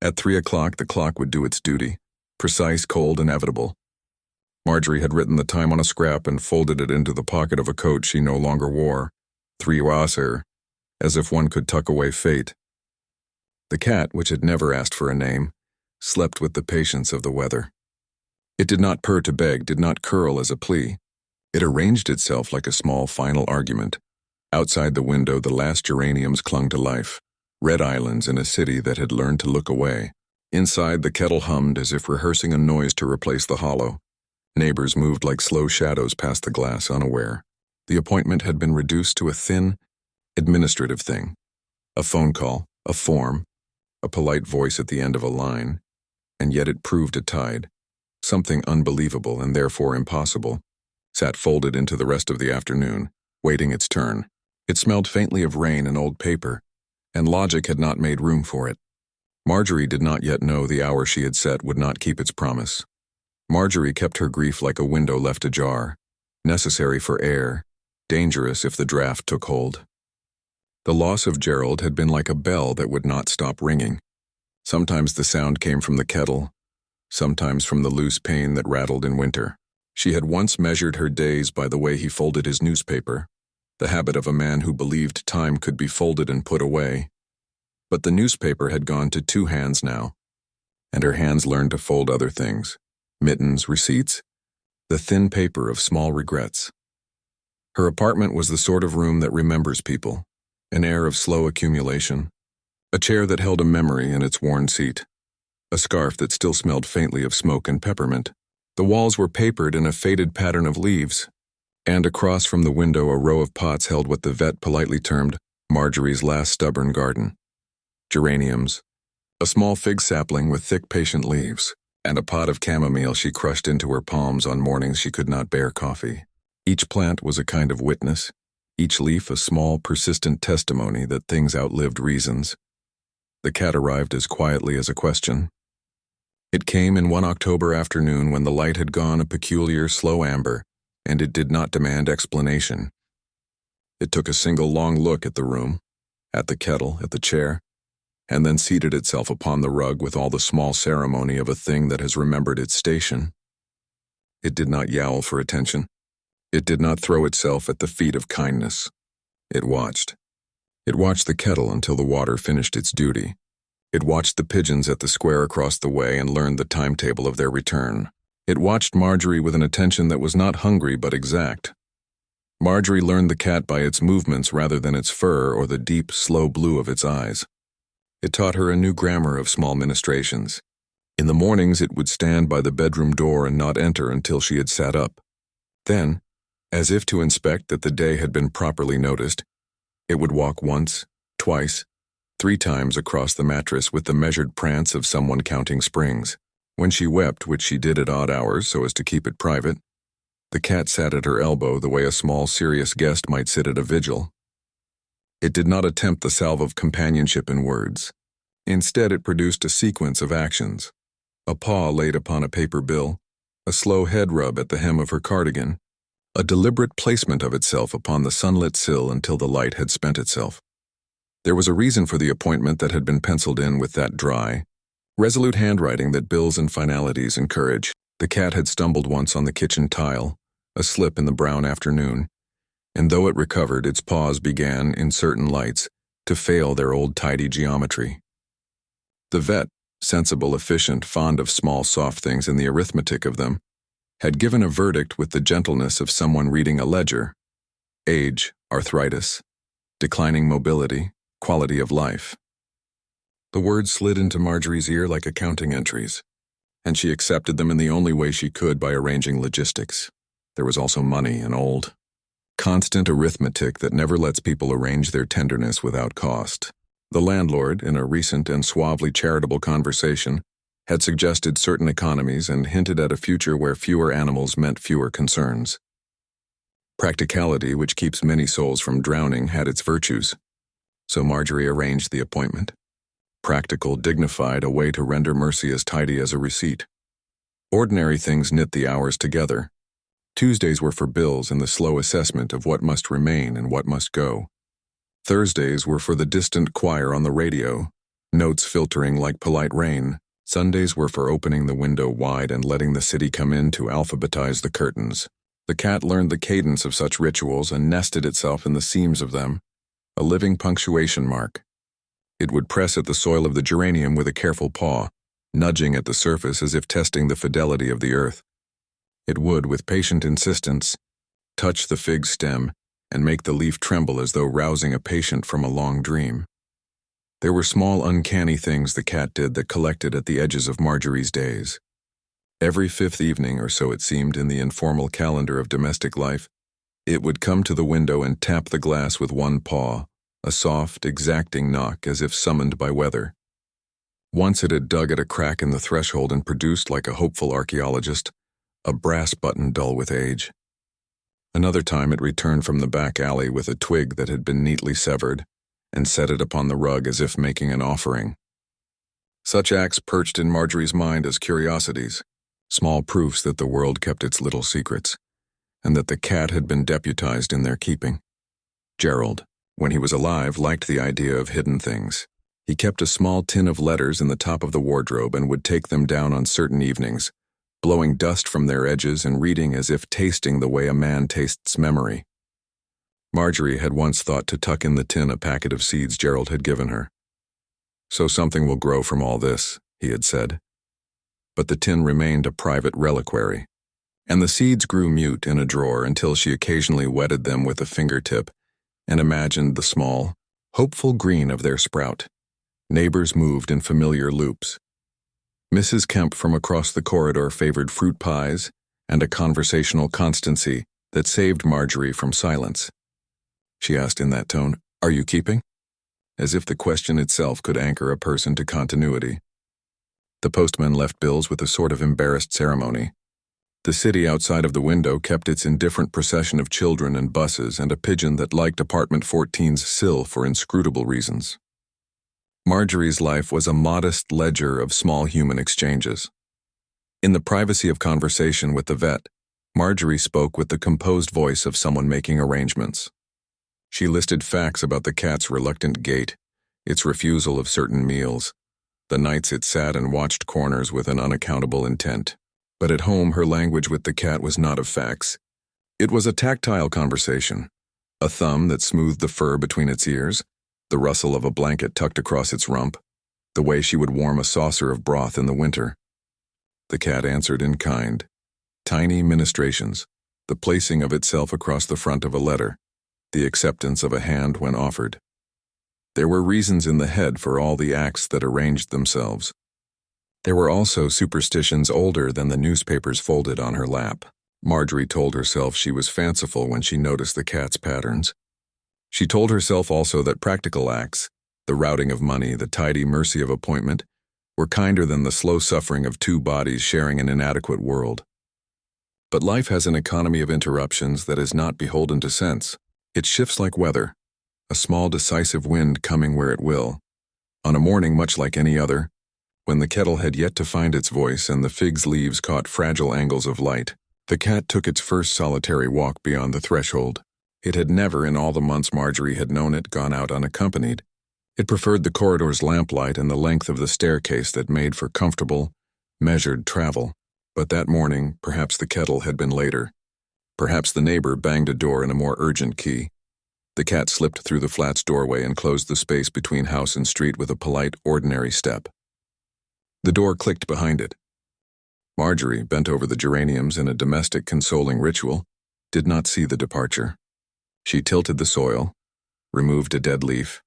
At 3 o'clock, the clock would do its duty, precise, cold, inevitable. Marjorie had written the time on a scrap and folded it into the pocket of a coat she no longer wore, 3 Wasser, as if one could tuck away fate. The cat, which had never asked for a name, slept with the patience of the weather. It did not purr to beg, did not curl as a plea. It arranged itself like a small final argument. Outside the window, the last geraniums clung to life, red islands in a city that had learned to look away. Inside, the kettle hummed as if rehearsing a noise to replace the hollow. Neighbors moved like slow shadows past the glass, unaware. The appointment had been reduced to a thin, administrative thing. A phone call, a form, a polite voice at the end of a line, and yet it proved a tide. Something unbelievable and therefore impossible sat folded into the rest of the afternoon, waiting its turn. It smelled faintly of rain and old paper, and logic had not made room for it. Marjorie did not yet know the hour she had set would not keep its promise. Marjorie kept her grief like a window left ajar, necessary for air, dangerous if the draft took hold. The loss of Gerald had been like a bell that would not stop ringing. Sometimes the sound came from the kettle, sometimes from the loose pane that rattled in winter. She had once measured her days by the way he folded his newspaper, the habit of a man who believed time could be folded and put away. But the newspaper had gone to 2 hands now, and her hands learned to fold other things, mittens, receipts, the thin paper of small regrets. Her apartment was the sort of room that remembers people, an air of slow accumulation, a chair that held a memory in its worn seat, a scarf that still smelled faintly of smoke and peppermint. The walls were papered in a faded pattern of leaves, and across from the window a row of pots held what the vet politely termed Marjorie's last stubborn garden. Geraniums, a small fig sapling with thick patient leaves, and a pot of chamomile she crushed into her palms on mornings she could not bear coffee. Each plant was a kind of witness, each leaf a small, persistent testimony that things outlived reasons. The cat arrived as quietly as a question. It came in one October afternoon when the light had gone a peculiar, slow amber, and it did not demand explanation. It took a single long look at the room, at the kettle, at the chair, and then seated itself upon the rug with all the small ceremony of a thing that has remembered its station. It did not yowl for attention. It did not throw itself at the feet of kindness. It watched. It watched the kettle until the water finished its duty. It watched the pigeons at the square across the way and learned the timetable of their return. It watched Marjorie with an attention that was not hungry but exact. Marjorie learned the cat by its movements rather than its fur or the deep, slow blue of its eyes. It taught her a new grammar of small ministrations. In the mornings it would stand by the bedroom door and not enter until she had sat up. Then, as if to inspect that the day had been properly noticed, it would walk once, twice, 3 times across the mattress with the measured prance of someone counting springs. When she wept, which she did at odd hours so as to keep it private, the cat sat at her elbow the way a small, serious guest might sit at a vigil. It did not attempt the salve of companionship in words. Instead, it produced a sequence of actions. A paw laid upon a paper bill, a slow head rub at the hem of her cardigan, a deliberate placement of itself upon the sunlit sill until the light had spent itself. There was a reason for the appointment that had been penciled in with that dry, resolute handwriting that bills and finalities encourage. The cat had stumbled once on the kitchen tile, a slip in the brown afternoon, and though it recovered, its paws began, in certain lights, to fail their old tidy geometry. The vet, sensible, efficient, fond of small soft things and the arithmetic of them, had given a verdict with the gentleness of someone reading a ledger: age, arthritis, declining mobility, quality of life. The words slid into Marjorie's ear like accounting entries, and she accepted them in the only way she could by arranging logistics. There was also money and old, constant arithmetic that never lets people arrange their tenderness without cost. The landlord, in a recent and suavely charitable conversation, had suggested certain economies and hinted at a future where fewer animals meant fewer concerns. Practicality, which keeps many souls from drowning, had its virtues, so Marjorie arranged the appointment. Practical, dignified, a way to render mercy as tidy as a receipt. Ordinary things knit the hours together. Tuesdays were for bills and the slow assessment of what must remain and what must go. Thursdays were for the distant choir on the radio, notes filtering like polite rain. Sundays were for opening the window wide and letting the city come in to alphabetize the curtains. The cat learned the cadence of such rituals and nested itself in the seams of them, a living punctuation mark. It would press at the soil of the geranium with a careful paw, nudging at the surface as if testing the fidelity of the earth. It would, with patient insistence, touch the fig stem and make the leaf tremble as though rousing a patient from a long dream. There were small, uncanny things the cat did that collected at the edges of Marjorie's days. Every fifth evening, or so it seemed in the informal calendar of domestic life, it would come to the window and tap the glass with one paw, a soft, exacting knock as if summoned by weather. Once it had dug at a crack in the threshold and produced, like a hopeful archaeologist, a brass button dull with age. Another time it returned from the back alley with a twig that had been neatly severed, and set it upon the rug as if making an offering. Such acts perched in Marjorie's mind as curiosities, small proofs that the world kept its little secrets, and that the cat had been deputized in their keeping. Gerald, when he was alive, liked the idea of hidden things. He kept a small tin of letters in the top of the wardrobe and would take them down on certain evenings, blowing dust from their edges and reading as if tasting the way a man tastes memory. Marjorie had once thought to tuck in the tin a packet of seeds Gerald had given her. "So something will grow from all this," he had said. But the tin remained a private reliquary, and the seeds grew mute in a drawer until she occasionally wetted them with a fingertip and imagined the small, hopeful green of their sprout. Neighbors moved in familiar loops. Mrs. Kemp from across the corridor favored fruit pies and a conversational constancy that saved Marjorie from silence. She asked in that tone, "Are you keeping?" As if the question itself could anchor a person to continuity. The postman left bills with a sort of embarrassed ceremony. The city outside of the window kept its indifferent procession of children and buses and a pigeon that liked apartment 14's sill for inscrutable reasons. Marjorie's life was a modest ledger of small human exchanges. In the privacy of conversation with the vet, Marjorie spoke with the composed voice of someone making arrangements. She listed facts about the cat's reluctant gait, its refusal of certain meals, the nights it sat and watched corners with an unaccountable intent. But at home, her language with the cat was not of facts. It was a tactile conversation, a thumb that smoothed the fur between its ears, the rustle of a blanket tucked across its rump, the way she would warm a saucer of broth in the winter. The cat answered in kind. Tiny ministrations, the placing of itself across the front of a letter, the acceptance of a hand when offered. There were reasons in the head for all the acts that arranged themselves. There were also superstitions older than the newspapers folded on her lap. Marjorie told herself she was fanciful when she noticed the cat's patterns. She told herself also that practical acts, the routing of money, the tidy mercy of appointment, were kinder than the slow suffering of two bodies sharing an inadequate world. But life has an economy of interruptions that is not beholden to sense. It shifts like weather, a small decisive wind coming where it will. On a morning much like any other, when the kettle had yet to find its voice and the fig's leaves caught fragile angles of light, the cat took its first solitary walk beyond the threshold. It had never, in all the months Marjorie had known it, gone out unaccompanied. It preferred the corridor's lamplight and the length of the staircase that made for comfortable, measured travel. But that morning, perhaps the kettle had been later. Perhaps the neighbor banged a door in a more urgent key. The cat slipped through the flat's doorway and closed the space between house and street with a polite, ordinary step. The door clicked behind it. Marjorie, bent over the geraniums in a domestic consoling ritual, did not see the departure. She tilted the soil, removed a dead leaf,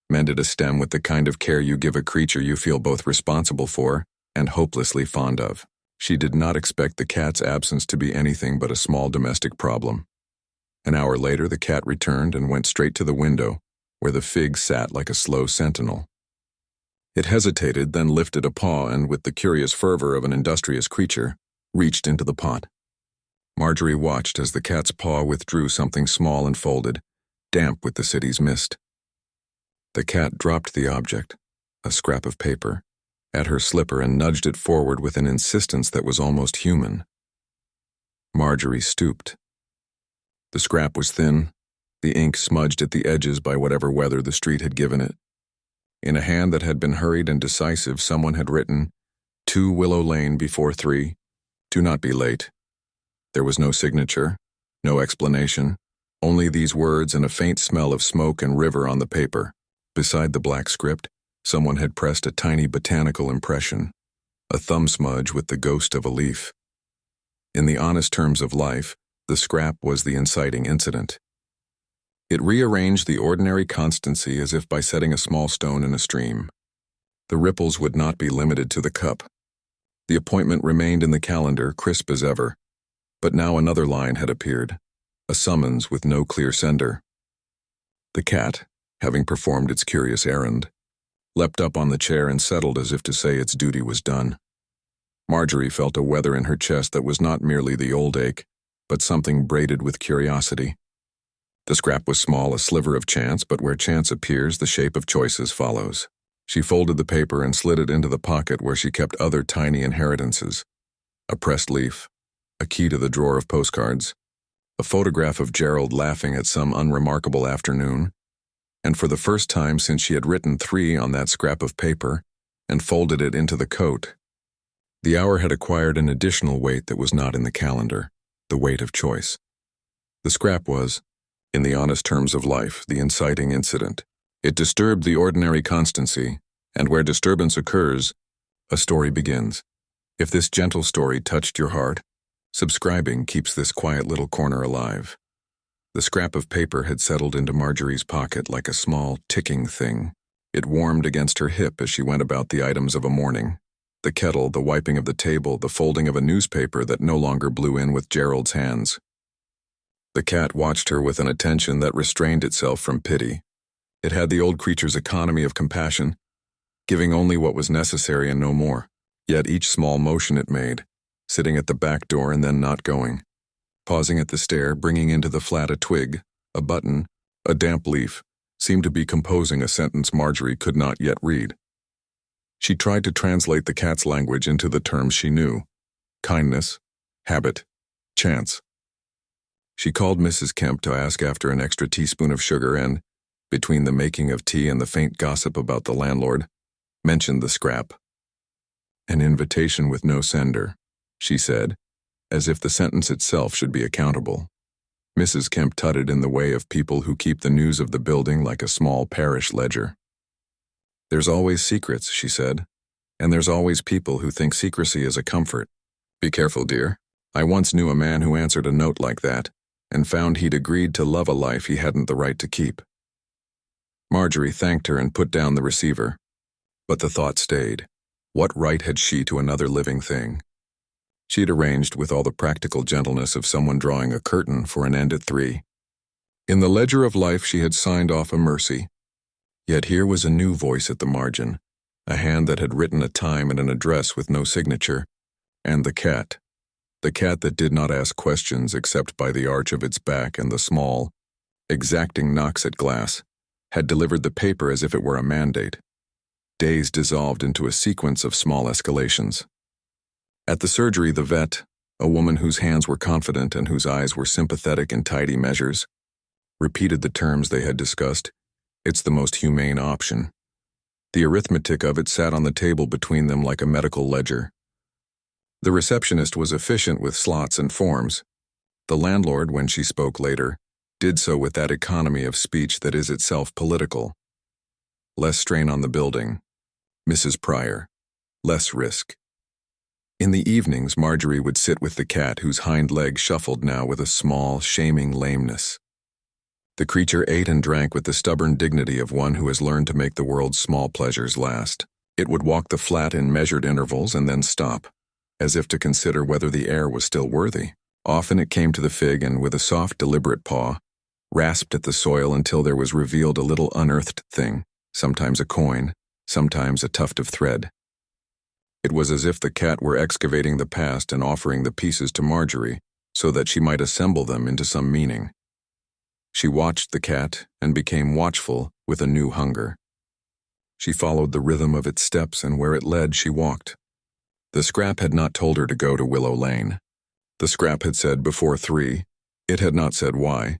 mended a stem with the kind of care you give a creature you feel both responsible for and hopelessly fond of. She did not expect the cat's absence to be anything but a small domestic problem. An hour later, the cat returned and went straight to the window, where the fig sat like a slow sentinel. It hesitated, then lifted a paw and, with the curious fervor of an industrious creature, reached into the pot. Marjorie watched as the cat's paw withdrew something small and folded, damp with the city's mist. The cat dropped the object, a scrap of paper, at her slipper and nudged it forward with an insistence that was almost human. Marjorie stooped. The scrap was thin, the ink smudged at the edges by whatever weather the street had given it. In a hand that had been hurried and decisive, someone had written, 2 Willow Lane before 3. Do not be late. There was no signature, no explanation, only these words and a faint smell of smoke and river on the paper. Beside the black script, someone had pressed a tiny botanical impression, a thumb smudge with the ghost of a leaf. In the honest terms of life, the scrap was the inciting incident. It rearranged the ordinary constancy as if by setting a small stone in a stream. The ripples would not be limited to the cup. The appointment remained in the calendar, crisp as ever. But now another line had appeared, a summons with no clear sender. The cat, having performed its curious errand, leapt up on the chair and settled as if to say its duty was done. Marjorie felt a weather in her chest that was not merely the old ache, but something braided with curiosity. The scrap was small, a sliver of chance, but where chance appears, the shape of choices follows. She folded the paper and slid it into the pocket where she kept other tiny inheritances. A pressed leaf, a key to the drawer of postcards, a photograph of Gerald laughing at some unremarkable afternoon, and for the first time since she had written 3 on that scrap of paper and folded it into the coat, the hour had acquired an additional weight that was not in the calendar, the weight of choice. The scrap was, in the honest terms of life, the inciting incident. It disturbed the ordinary constancy, and where disturbance occurs, a story begins. If this gentle story touched your heart, subscribing keeps this quiet little corner alive. The scrap of paper had settled into Marjorie's pocket like a small, ticking thing. It warmed against her hip as she went about the items of a morning. The kettle, the wiping of the table, the folding of a newspaper that no longer blew in with Gerald's hands. The cat watched her with an attention that restrained itself from pity. It had the old creature's economy of compassion, giving only what was necessary and no more. Yet each small motion it made, sitting at the back door and then not going, pausing at the stair, bringing into the flat a twig, a button, a damp leaf, seemed to be composing a sentence Marjorie could not yet read. She tried to translate the cat's language into the terms she knew: kindness, habit, chance. She called Mrs. Kemp to ask after an extra teaspoon of sugar and, between the making of tea and the faint gossip about the landlord, mentioned the scrap. An invitation with no sender, she said, as if the sentence itself should be accountable. Mrs. Kemp tutted in the way of people who keep the news of the building like a small parish ledger. There's always secrets, she said, and there's always people who think secrecy is a comfort. Be careful, dear. I once knew a man who answered a note like that, and found he'd agreed to love a life he hadn't the right to keep. Marjorie thanked her and put down the receiver. But the thought stayed. What right had she to another living thing? She'd arranged with all the practical gentleness of someone drawing a curtain for an end at 3. In the ledger of life she had signed off a mercy. Yet here was a new voice at the margin, a hand that had written a time and an address with no signature, and the cat that did not ask questions except by the arch of its back and the small, exacting knocks at glass, had delivered the paper as if it were a mandate. Days dissolved into a sequence of small escalations. At the surgery, the vet, a woman whose hands were confident and whose eyes were sympathetic in tidy measures, repeated the terms they had discussed. It's the most humane option. The arithmetic of it sat on the table between them like a medical ledger. The receptionist was efficient with slots and forms. The landlord, when she spoke later, did so with that economy of speech that is itself political. Less strain on the building. Mrs. Pryor. Less risk. In the evenings, Marjorie would sit with the cat whose hind leg shuffled now with a small, shaming lameness. The creature ate and drank with the stubborn dignity of one who has learned to make the world's small pleasures last. It would walk the flat in measured intervals and then stop, as if to consider whether the air was still worthy. Often it came to the fig and, with a soft, deliberate paw, rasped at the soil until there was revealed a little unearthed thing, sometimes a coin, sometimes a tuft of thread. It was as if the cat were excavating the past and offering the pieces to Marjorie so that she might assemble them into some meaning. She watched the cat and became watchful with a new hunger. She followed the rhythm of its steps, and where it led she walked. The scrap had not told her to go to Willow Lane. The scrap had said before 3. It had not said why.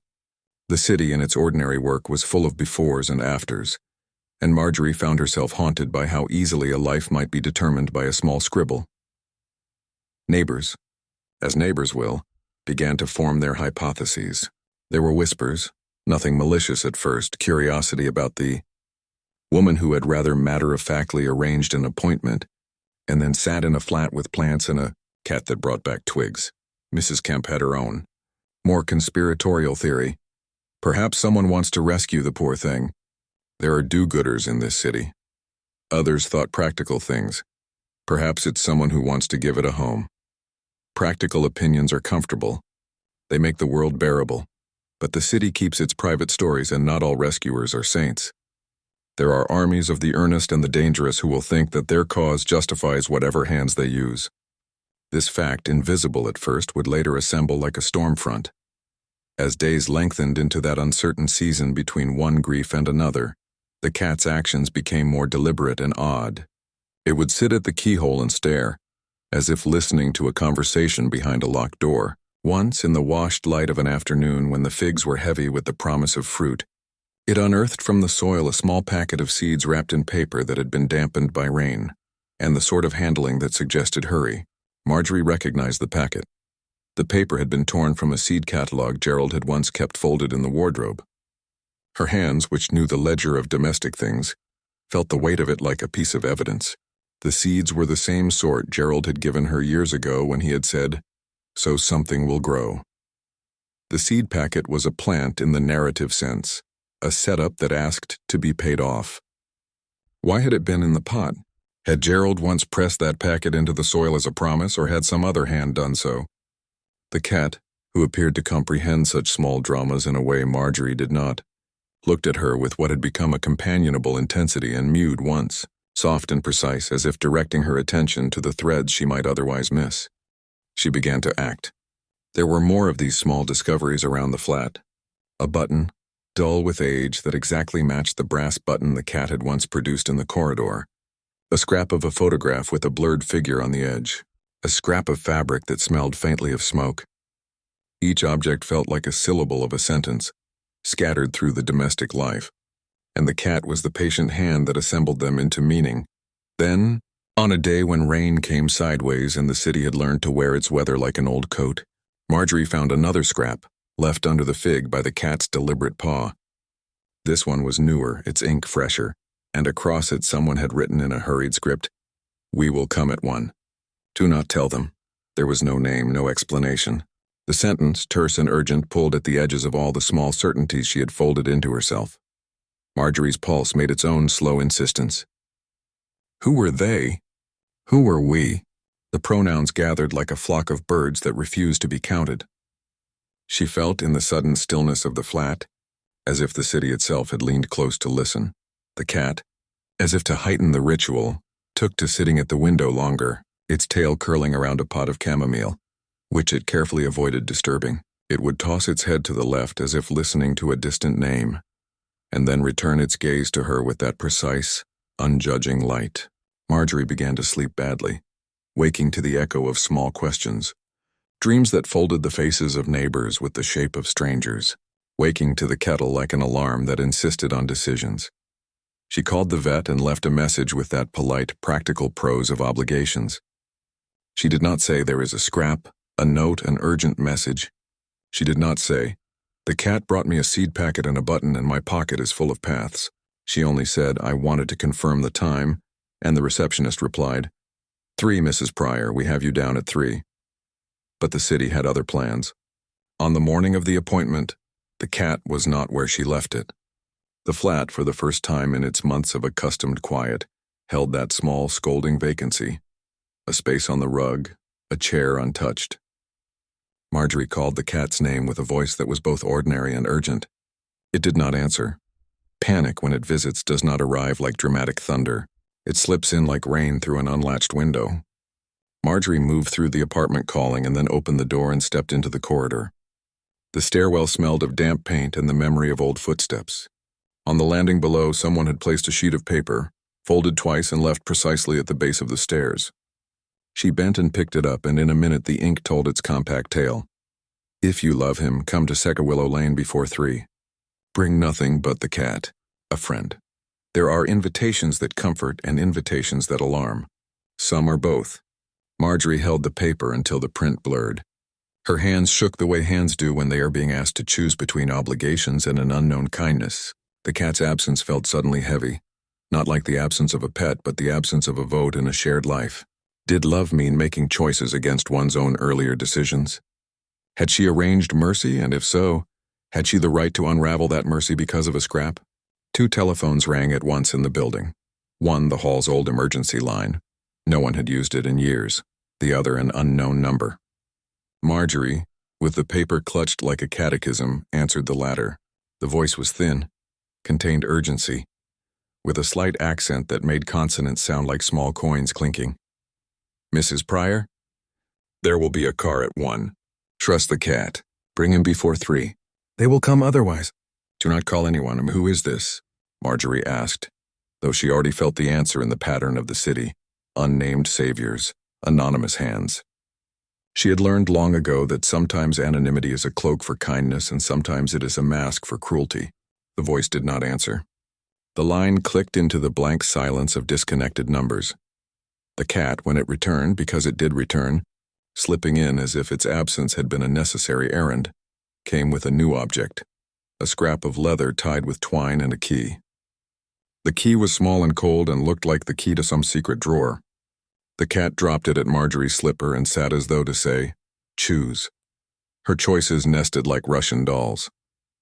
The city in its ordinary work was full of befores and afters, and Marjorie found herself haunted by how easily a life might be determined by a small scribble. Neighbors, as neighbors will, began to form their hypotheses. There were whispers, nothing malicious at first, curiosity about the woman who had rather matter-of-factly arranged an appointment and then sat in a flat with plants and a cat that brought back twigs. Mrs. Kemp had her own, more conspiratorial theory. Perhaps someone wants to rescue the poor thing. There are do-gooders in this city. Others thought practical things. Perhaps it's someone who wants to give it a home. Practical opinions are comfortable. They make the world bearable. But the city keeps its private stories, and not all rescuers are saints. There are armies of the earnest and the dangerous who will think that their cause justifies whatever hands they use. This fact, invisible at first, would later assemble like a storm front. As days lengthened into that uncertain season between one grief and another, the cat's actions became more deliberate and odd. It would sit at the keyhole and stare, as if listening to a conversation behind a locked door. Once, in the washed light of an afternoon when the figs were heavy with the promise of fruit, it unearthed from the soil a small packet of seeds wrapped in paper that had been dampened by rain, and the sort of handling that suggested hurry. Marjorie recognized the packet. The paper had been torn from a seed catalog Gerald had once kept folded in the wardrobe. Her hands, which knew the ledger of domestic things, felt the weight of it like a piece of evidence. The seeds were the same sort Gerald had given her years ago when he had said, "So something will grow." The seed packet was a plant in the narrative sense, a setup that asked to be paid off. Why had it been in the pot? Had Gerald once pressed that packet into the soil as a promise, or had some other hand done so? The cat, who appeared to comprehend such small dramas in a way Marjorie did not, looked at her with what had become a companionable intensity and mewed once, soft and precise, as if directing her attention to the threads she might otherwise miss. She began to act. There were more of these small discoveries around the flat. A button, dull with age, that exactly matched the brass button the cat had once produced in the corridor. A scrap of a photograph with a blurred figure on the edge. A scrap of fabric that smelled faintly of smoke. Each object felt like a syllable of a sentence, scattered through the domestic life, and the cat was the patient hand that assembled them into meaning. Then, on a day when rain came sideways and the city had learned to wear its weather like an old coat, Marjorie found another scrap, left under the fig by the cat's deliberate paw. This one was newer, its ink fresher, and across it someone had written in a hurried script, "We will come at 1. Do not tell them." There was no name, no explanation. The sentence, terse and urgent, pulled at the edges of all the small certainties she had folded into herself. Marjorie's pulse made its own slow insistence. Who were they? Who were we? The pronouns gathered like a flock of birds that refused to be counted. She felt in the sudden stillness of the flat, as if the city itself had leaned close to listen. The cat, as if to heighten the ritual, took to sitting at the window longer, its tail curling around a pot of chamomile, which it carefully avoided disturbing. It would toss its head to the left as if listening to a distant name, and then return its gaze to her with that precise, unjudging light. Marjorie began to sleep badly, waking to the echo of small questions, dreams that folded the faces of neighbors with the shape of strangers, waking to the kettle like an alarm that insisted on decisions. She called the vet and left a message with that polite, practical prose of obligations. She did not say there is a scrap, a note, an urgent message. She did not say, "The cat brought me a seed packet and a button and my pocket is full of paths." She only said, "I wanted to confirm the time," and the receptionist replied, "3, Mrs. Pryor, we have you down at 3. But the city had other plans. On the morning of the appointment, the cat was not where she left it. The flat, for the first time in its months of accustomed quiet, held that small, scolding vacancy. A space on the rug, a chair untouched. Marjorie called the cat's name with a voice that was both ordinary and urgent. It did not answer. Panic, when it visits, does not arrive like dramatic thunder. It slips in like rain through an unlatched window. Marjorie moved through the apartment calling and then opened the door and stepped into the corridor. The stairwell smelled of damp paint and the memory of old footsteps. On the landing below, someone had placed a sheet of paper, folded twice and left precisely at the base of the stairs. She bent and picked it up, and in a minute the ink told its compact tale. "If you love him, come to Secawillow Lane before 3. Bring nothing but the cat, a friend." There are invitations that comfort and invitations that alarm. Some are both. Marjorie held the paper until the print blurred. Her hands shook the way hands do when they are being asked to choose between obligations and an unknown kindness. The cat's absence felt suddenly heavy. Not like the absence of a pet, but the absence of a vote in a shared life. Did love mean making choices against one's own earlier decisions? Had she arranged mercy, and if so, had she the right to unravel that mercy because of a scrap? 2 telephones rang at once in the building. One, the hall's old emergency line. No one had used it in years. The other, an unknown number. Marjorie, with the paper clutched like a catechism, answered the latter. The voice was thin, contained urgency, with a slight accent that made consonants sound like small coins clinking. Mrs. Pryor? There will be a car at 1. Trust the cat. Bring him before 3. They will come otherwise. Do not call anyone. Who is this? Marjorie asked, though she already felt the answer in the pattern of the city. Unnamed saviors, anonymous hands. She had learned long ago that sometimes anonymity is a cloak for kindness and sometimes it is a mask for cruelty. The voice did not answer. The line clicked into the blank silence of disconnected numbers. The cat, when it returned, because it did return, slipping in as if its absence had been a necessary errand, came with a new object, a scrap of leather tied with twine and a key. The key was small and cold and looked like the key to some secret drawer. The cat dropped it at Marjorie's slipper and sat as though to say, choose. Her choices nested like Russian dolls.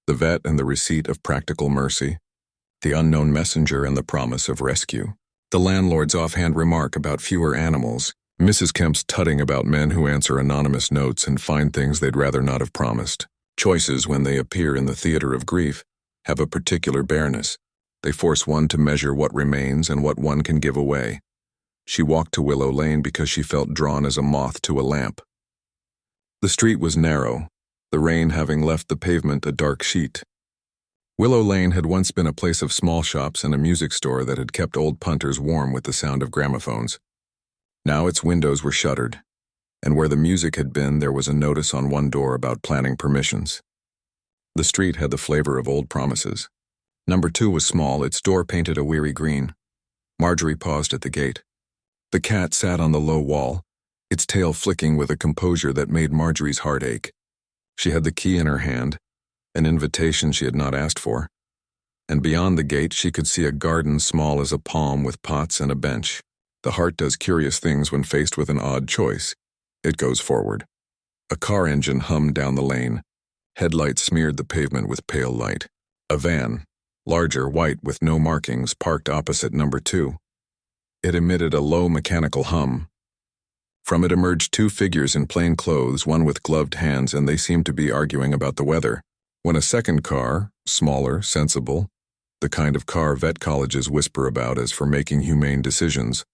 The vet and the receipt of practical mercy, the unknown messenger and the promise of rescue. The landlord's offhand remark about fewer animals, Mrs. Kemp's tutting about men who answer anonymous notes and find things they'd rather not have promised. Choices, when they appear in the theater of grief, have a particular bareness. They force one to measure what remains and what one can give away. She walked to Willow Lane because she felt drawn as a moth to a lamp. The street was narrow, the rain having left the pavement a dark sheet. Willow Lane had once been a place of small shops and a music store that had kept old punters warm with the sound of gramophones. Now its windows were shuttered, and where the music had been there was a notice on one door about planning permissions. The street had the flavor of old promises. Number 2 was small, its door painted a weary green. Marjorie paused at the gate. The cat sat on the low wall, its tail flicking with a composure that made Marjorie's heart ache. She had the key in her hand, an invitation she had not asked for, and beyond the gate she could see a garden small as a palm with pots and a bench. The heart does curious things when faced with an odd choice. It goes forward. A car engine hummed down the lane. Headlights smeared the pavement with pale light. A van, larger, white, with no markings, parked opposite number 2. It emitted a low mechanical hum. From it emerged 2 figures in plain clothes, one with gloved hands, and they seemed to be arguing about the weather. When a second car, smaller, sensible, the kind of car vet colleges whisper about as for making humane decisions,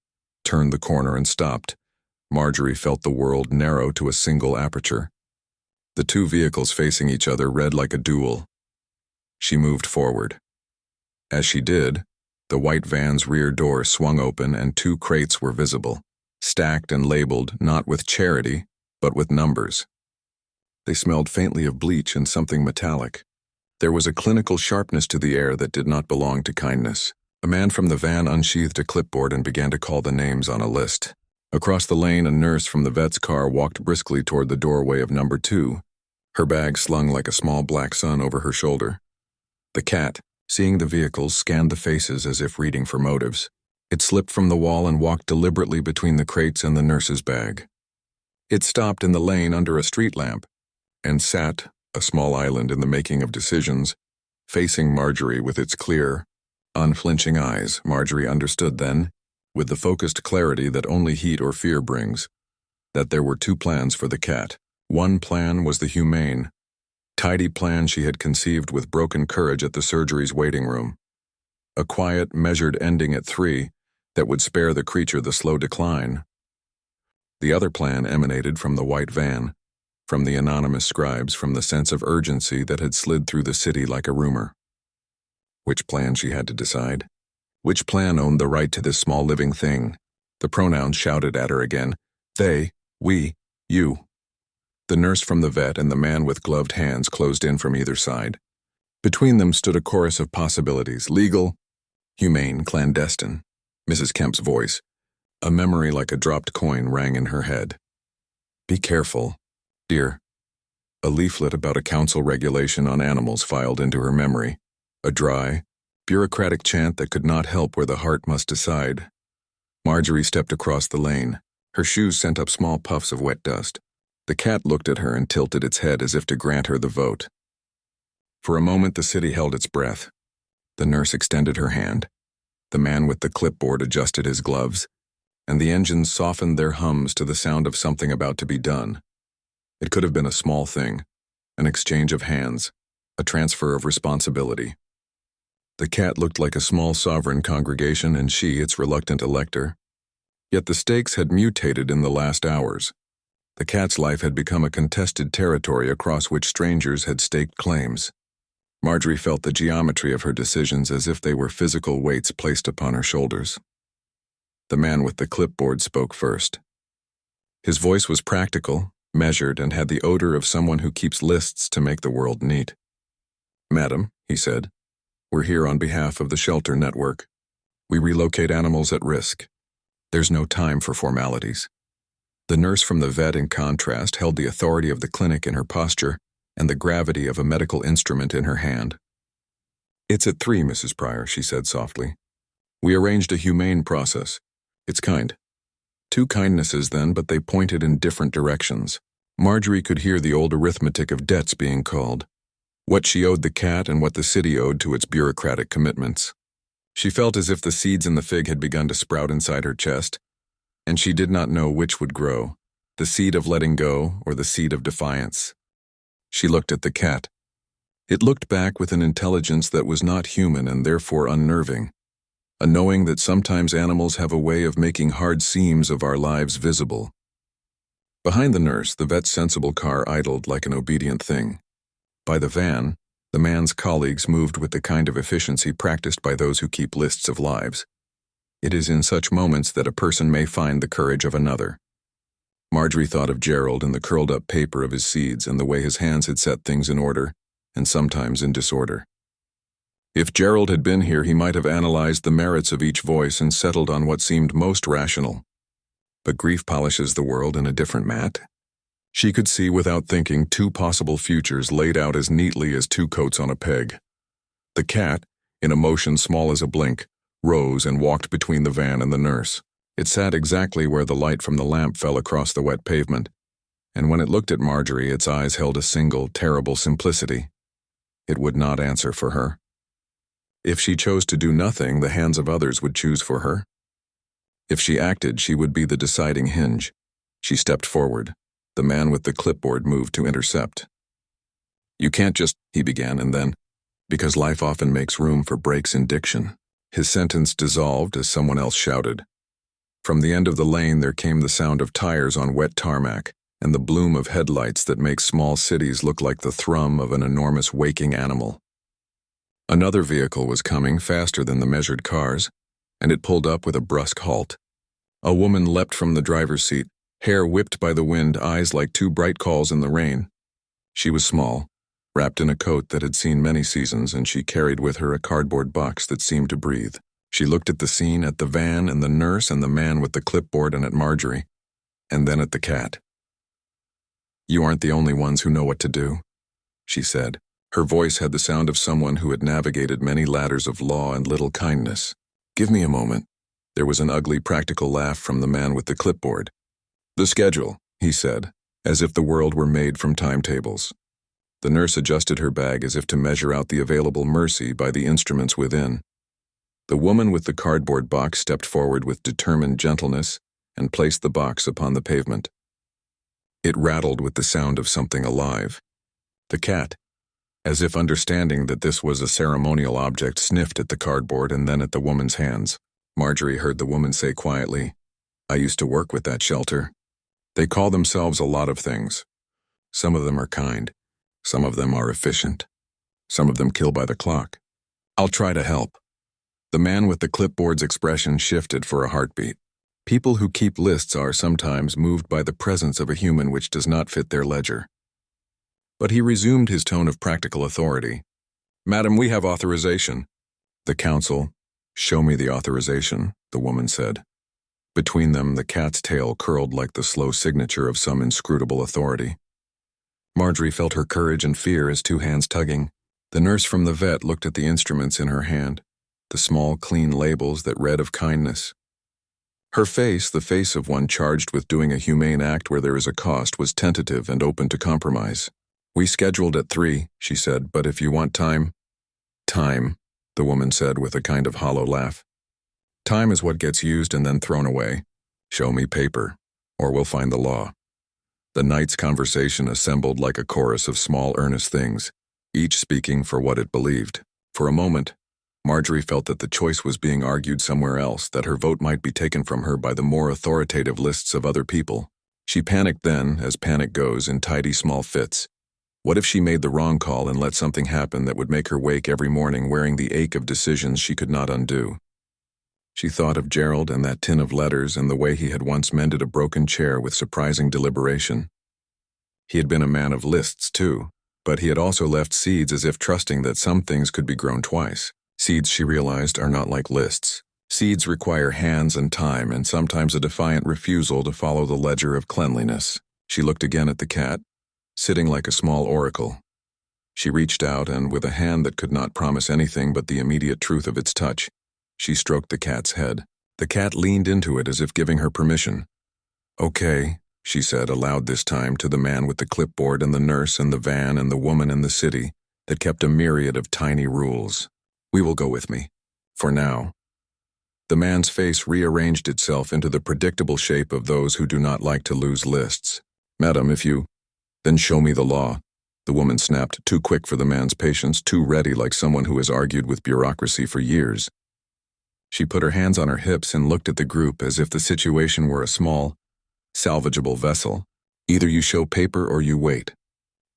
turned the corner and stopped, Marjorie felt the world narrow to a single aperture. The 2 vehicles facing each other read like a duel. She moved forward. As she did, the white van's rear door swung open and 2 crates were visible, stacked and labeled not with charity, but with numbers. They smelled faintly of bleach and something metallic. There was a clinical sharpness to the air that did not belong to kindness. A man from the van unsheathed a clipboard and began to call the names on a list. Across the lane, a nurse from the vet's car walked briskly toward the doorway of number 2, her bag slung like a small black sun over her shoulder. The cat, seeing the vehicles, scanned the faces as if reading for motives. It slipped from the wall and walked deliberately between the crates and the nurse's bag. It stopped in the lane under a street lamp and sat, a small island in the making of decisions, facing Marjorie with its clear, unflinching eyes. Marjorie understood then, with the focused clarity that only heat or fear brings, that there were 2 plans for the cat. One plan was the humane, tidy plan she had conceived with broken courage at the surgery's waiting room. A quiet, measured ending at 3 that would spare the creature the slow decline. The other plan emanated from the white van, from the anonymous scribes, from the sense of urgency that had slid through the city like a rumor. Which plan she had to decide? Which plan owned the right to this small living thing? The pronouns shouted at her again. They, we, you. The nurse from the vet and the man with gloved hands closed in from either side. Between them stood a chorus of possibilities: legal, Humane, clandestine. Mrs. Kemp's voice, a memory like a dropped coin, rang in her head. Be careful, dear. A leaflet about a council regulation on animals filed into her memory. A dry, bureaucratic chant that could not help where the heart must decide. Marjorie stepped across the lane. Her shoes sent up small puffs of wet dust. The cat looked at her and tilted its head as if to grant her the vote. For a moment the city held its breath. The nurse extended her hand. The man with the clipboard adjusted his gloves, and the engines softened their hums to the sound of something about to be done. It could have been a small thing, an exchange of hands, a transfer of responsibility. The cat looked like a small sovereign congregation and she its reluctant elector. Yet the stakes had mutated in the last hours. The cat's life had become a contested territory across which strangers had staked claims. Marjorie felt the geometry of her decisions as if they were physical weights placed upon her shoulders. The man with the clipboard spoke first. His voice was practical, measured, and had the odor of someone who keeps lists to make the world neat. Madam, he said, we're here on behalf of the shelter network. We relocate animals at risk. There's no time for formalities. The nurse from the vet, in contrast, held the authority of the clinic in her posture and the gravity of a medical instrument in her hand. It's at 3, Mrs. Pryor, she said softly. We arranged a humane process. It's kind. 2 kindnesses then, but they pointed in different directions. Marjorie could hear the old arithmetic of debts being called. What she owed the cat and what the city owed to its bureaucratic commitments. She felt as if the seeds in the fig had begun to sprout inside her chest, and she did not know which would grow, the seed of letting go or the seed of defiance. She looked at the cat. It looked back with an intelligence that was not human and therefore unnerving, a knowing that sometimes animals have a way of making hard seams of our lives visible. Behind the nurse, the vet's sensible car idled like an obedient thing. By the van, the man's colleagues moved with the kind of efficiency practiced by those who keep lists of lives. It is in such moments that a person may find the courage of another. Marjorie thought of Gerald and the curled-up paper of his seeds and the way his hands had set things in order, and sometimes in disorder. If Gerald had been here, he might have analyzed the merits of each voice and settled on what seemed most rational. But grief polishes the world in a different mat. She could see without thinking 2 possible futures laid out as neatly as 2 coats on a peg. The cat, in a motion small as a blink, rose and walked between the van and the nurse. It sat exactly where the light from the lamp fell across the wet pavement, and when it looked at Marjorie, its eyes held a single, terrible simplicity. It would not answer for her. If she chose to do nothing, the hands of others would choose for her. If she acted, she would be the deciding hinge. She stepped forward. The man with the clipboard moved to intercept. You can't just, he began, and then, because life often makes room for breaks in diction. His sentence dissolved as someone else shouted. From the end of the lane there came the sound of tires on wet tarmac and the bloom of headlights that make small cities look like the thrum of an enormous waking animal. Another vehicle was coming faster than the measured cars, and it pulled up with a brusque halt. A woman leapt from the driver's seat, hair whipped by the wind, eyes like 2 bright calls in the rain. She was small, wrapped in a coat that had seen many seasons, and she carried with her a cardboard box that seemed to breathe. She looked at the scene, at the van and the nurse and the man with the clipboard, and at Marjorie, and then at the cat. You aren't the only ones who know what to do, she said. Her voice had the sound of someone who had navigated many ladders of law and little kindness. Give me a moment. There was an ugly practical laugh from the man with the clipboard. The schedule, he said, as if the world were made from timetables. The nurse adjusted her bag as if to measure out the available mercy by the instruments within. The woman with the cardboard box stepped forward with determined gentleness and placed the box upon the pavement. It rattled with the sound of something alive. The cat, as if understanding that this was a ceremonial object, sniffed at the cardboard and then at the woman's hands. Marjorie heard the woman say quietly, I used to work with that shelter. They call themselves a lot of things. Some of them are kind. Some of them are efficient. Some of them kill by the clock. I'll try to help. The man with the clipboard's expression shifted for a heartbeat. People who keep lists are sometimes moved by the presence of a human which does not fit their ledger. But he resumed his tone of practical authority. Madam, we have authorization. The council, Show me the authorization, the woman said. Between them, the cat's tail curled like the slow signature of some inscrutable authority. Marjorie felt her courage and fear as two hands tugging. The nurse from the vet looked at the instruments in her hand, the small, clean labels that read of kindness. Her face, the face of one charged with doing a humane act where there is a cost, was tentative and open to compromise. We scheduled at 3, she said, but if you want time... Time, the woman said with a kind of hollow laugh. Time is what gets used and then thrown away. Show me paper, or we'll find the law. The night's conversation assembled like a chorus of small earnest things, each speaking for what it believed. For a moment, Marjorie felt that the choice was being argued somewhere else, that her vote might be taken from her by the more authoritative lists of other people. She panicked then, as panic goes, in tidy small fits. What if she made the wrong call and let something happen that would make her wake every morning wearing the ache of decisions she could not undo? She thought of Gerald and that tin of letters and the way he had once mended a broken chair with surprising deliberation. He had been a man of lists, too, but he had also left seeds as if trusting that some things could be grown twice. Seeds, she realized, are not like lists. Seeds require hands and time, and sometimes a defiant refusal to follow the ledger of cleanliness. She looked again at the cat, sitting like a small oracle. She reached out, and with a hand that could not promise anything but the immediate truth of its touch, she stroked the cat's head. The cat leaned into it as if giving her permission. Okay, she said aloud this time to the man with the clipboard and the nurse and the van and the woman in the city that kept a myriad of tiny rules. We will go with me. For now. The man's face rearranged itself into the predictable shape of those who do not like to lose lists. Madam, if you... Then show me the law. The woman snapped, too quick for the man's patience, too ready like someone who has argued with bureaucracy for years. She put her hands on her hips and looked at the group as if the situation were a small, salvageable vessel. Either you show paper or you wait.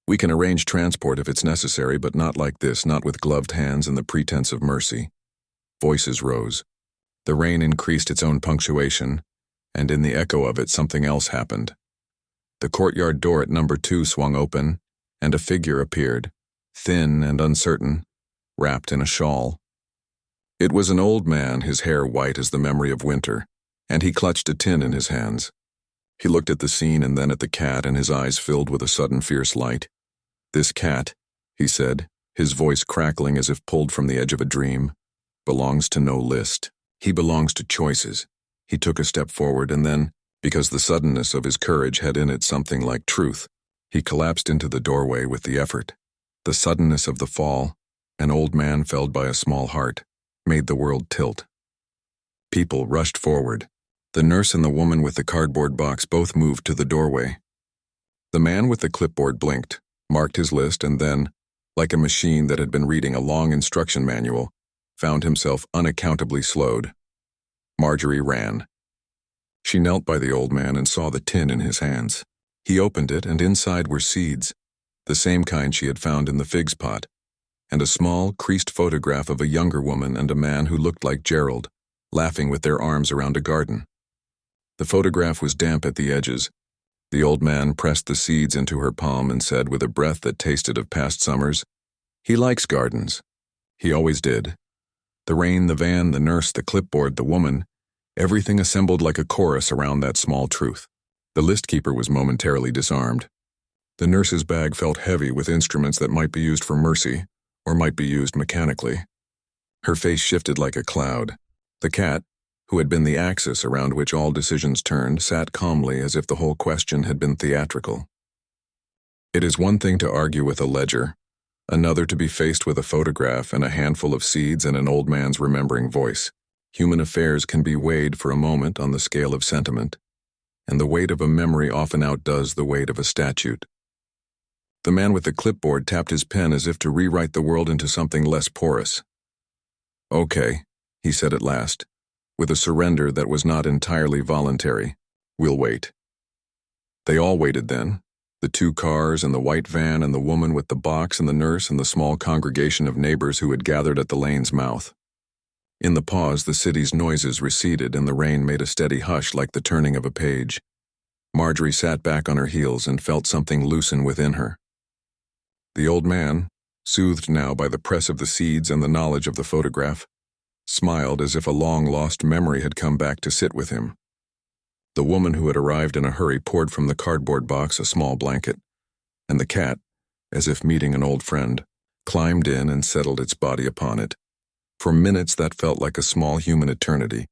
We can arrange transport if it's necessary, but not like this, not with gloved hands and the pretense of mercy. Voices rose. The rain increased its own punctuation, and in the echo of it something else happened. The courtyard door at number 2 swung open, and a figure appeared, thin and uncertain, wrapped in a shawl. It was an old man, his hair white as the memory of winter, and he clutched a tin in his hands. He looked at the scene and then at the cat, and his eyes filled with a sudden fierce light. This cat, he said, his voice crackling as if pulled from the edge of a dream, belongs to no list. He belongs to choices. He took a step forward and then, because the suddenness of his courage had in it something like truth, he collapsed into the doorway with the effort. The suddenness of the fall, an old man felled by a small heart, made the world tilt. People rushed forward. The nurse and the woman with the cardboard box both moved to the doorway. The man with the clipboard blinked, marked his list, and then, like a machine that had been reading a long instruction manual, found himself unaccountably slowed. Marjorie ran. She knelt by the old man and saw the tin in his hands. He opened it, and inside were seeds, the same kind she had found in the figs pot, and a small, creased photograph of a younger woman and a man who looked like Gerald, laughing with their arms around a garden. The photograph was damp at the edges. The old man pressed the seeds into her palm and said with a breath that tasted of past summers, "He likes gardens. He always did." The rain, the van, the nurse, the clipboard, the woman, everything assembled like a chorus around that small truth. The list keeper was momentarily disarmed. The nurse's bag felt heavy with instruments that might be used for mercy, or might be used mechanically. Her face shifted like a cloud. The cat, who had been the axis around which all decisions turned, sat calmly as if the whole question had been theatrical. It is one thing to argue with a ledger, another to be faced with a photograph and a handful of seeds and an old man's remembering voice. Human affairs can be weighed for a moment on the scale of sentiment, and the weight of a memory often outdoes the weight of a statute. The man with the clipboard tapped his pen as if to rewrite the world into something less porous. "Okay," he said at last, with a surrender that was not entirely voluntary. "We'll wait." They all waited then, the 2 cars and the white van and the woman with the box and the nurse and the small congregation of neighbors who had gathered at the lane's mouth. In the pause, the city's noises receded and the rain made a steady hush like the turning of a page. Marjorie sat back on her heels and felt something loosen within her. The old man, soothed now by the press of the seeds and the knowledge of the photograph, smiled as if a long-lost memory had come back to sit with him. The woman who had arrived in a hurry poured from the cardboard box a small blanket, and the cat, as if meeting an old friend, climbed in and settled its body upon it. For minutes that felt like a small human eternity.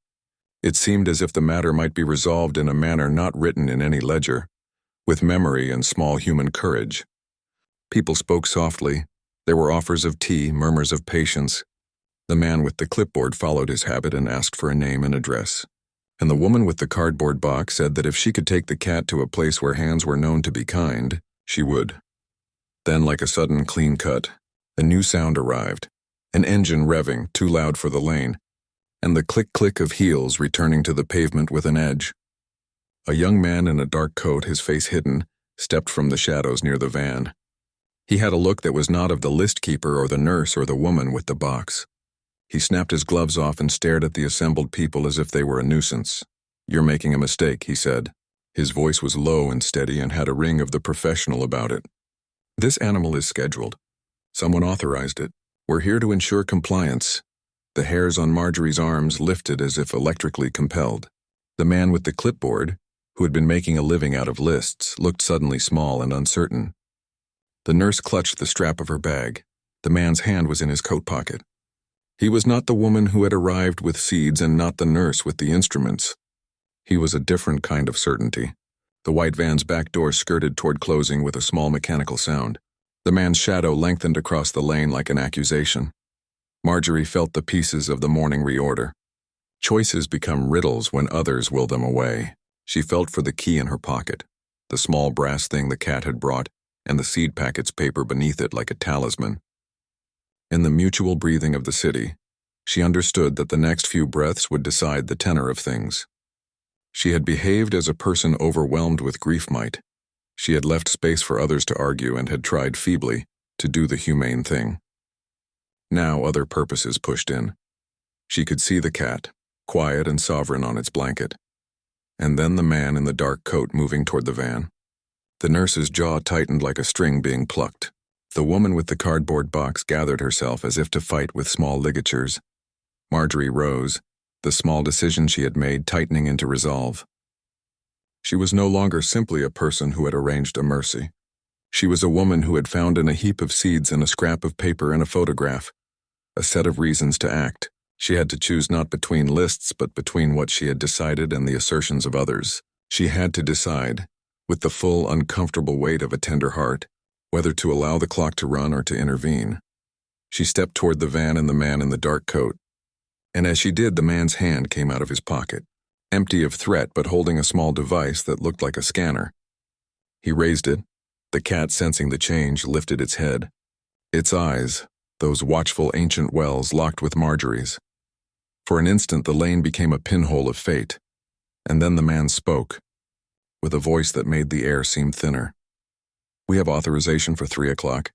It seemed as if the matter might be resolved in a manner not written in any ledger, with memory and small human courage. People spoke softly. There were offers of tea, murmurs of patience. The man with the clipboard followed his habit and asked for a name and address. And the woman with the cardboard box said that if she could take the cat to a place where hands were known to be kind, she would. Then, like a sudden clean cut, a new sound arrived, an engine revving, too loud for the lane, and the click-click of heels returning to the pavement with an edge. A young man in a dark coat, his face hidden, stepped from the shadows near the van. He had a look that was not of the list keeper or the nurse or the woman with the box. He snapped his gloves off and stared at the assembled people as if they were a nuisance. "You're making a mistake," he said. His voice was low and steady and had a ring of the professional about it. "This animal is scheduled. Someone authorized it. We're here to ensure compliance." The hairs on Marjorie's arms lifted as if electrically compelled. The man with the clipboard, who had been making a living out of lists, looked suddenly small and uncertain. The nurse clutched the strap of her bag. The man's hand was in his coat pocket. He was not the woman who had arrived with seeds and not the nurse with the instruments. He was a different kind of certainty. The white van's back door skirted toward closing with a small mechanical sound. The man's shadow lengthened across the lane like an accusation. Marjorie felt the pieces of the morning reorder. Choices become riddles when others will them away. She felt for the key in her pocket, the small brass thing the cat had brought, and the seed packet's paper beneath it like a talisman. In the mutual breathing of the city, she understood that the next few breaths would decide the tenor of things. She had behaved as a person overwhelmed with grief might. She had left space for others to argue and had tried feebly to do the humane thing. Now other purposes pushed in. She could see the cat, quiet and sovereign on its blanket, and then the man in the dark coat moving toward the van. The nurse's jaw tightened like a string being plucked. The woman with the cardboard box gathered herself as if to fight with small ligatures. Marjorie rose, the small decision she had made tightening into resolve. She was no longer simply a person who had arranged a mercy. She was a woman who had found in a heap of seeds and a scrap of paper and a photograph a set of reasons to act. She had to choose not between lists but between what she had decided and the assertions of others. She had to decide, with the full, uncomfortable weight of a tender heart, whether to allow the clock to run or to intervene. She stepped toward the van and the man in the dark coat, and as she did, the man's hand came out of his pocket, empty of threat but holding a small device that looked like a scanner. He raised it. The cat, sensing the change, lifted its head. Its eyes, those watchful ancient wells, locked with Marjorie's. For an instant the lane became a pinhole of fate, and then the man spoke, with a voice that made the air seem thinner. "We have authorization for 3 o'clock.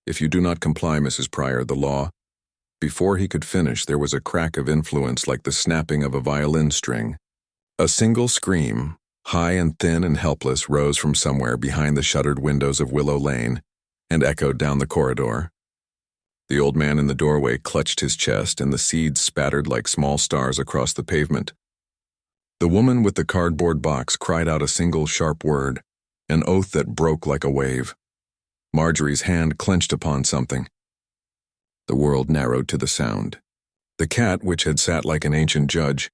If you do not comply, Mrs. Pryor, the law—" Before he could finish, there was a crack of influence like the snapping of a violin string. A single scream, high and thin and helpless, rose from somewhere behind the shuttered windows of Willow Lane and echoed down the corridor. The old man in the doorway clutched his chest and the seeds spattered like small stars across the pavement. The woman with the cardboard box cried out a single sharp word, an oath that broke like a wave. Marjorie's hand clenched upon something. The world narrowed to the sound. The cat, which had sat like an ancient judge,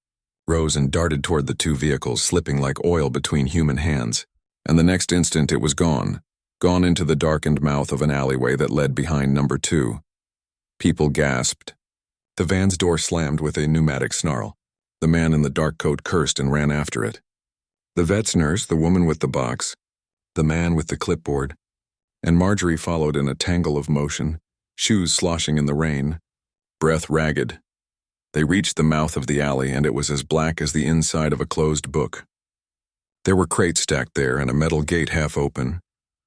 rose and darted toward the two vehicles, slipping like oil between human hands, and the next instant it was gone into the darkened mouth of an alleyway that led behind number 2. People gasped. The van's door slammed with a pneumatic snarl. The man in the dark coat cursed and ran after it. The vet's nurse, the woman with the box, the man with the clipboard, and Marjorie followed in a tangle of motion, shoes sloshing in the rain, breath ragged. They reached the mouth of the alley, and it was as black as the inside of a closed book. There were crates stacked there and a metal gate half open,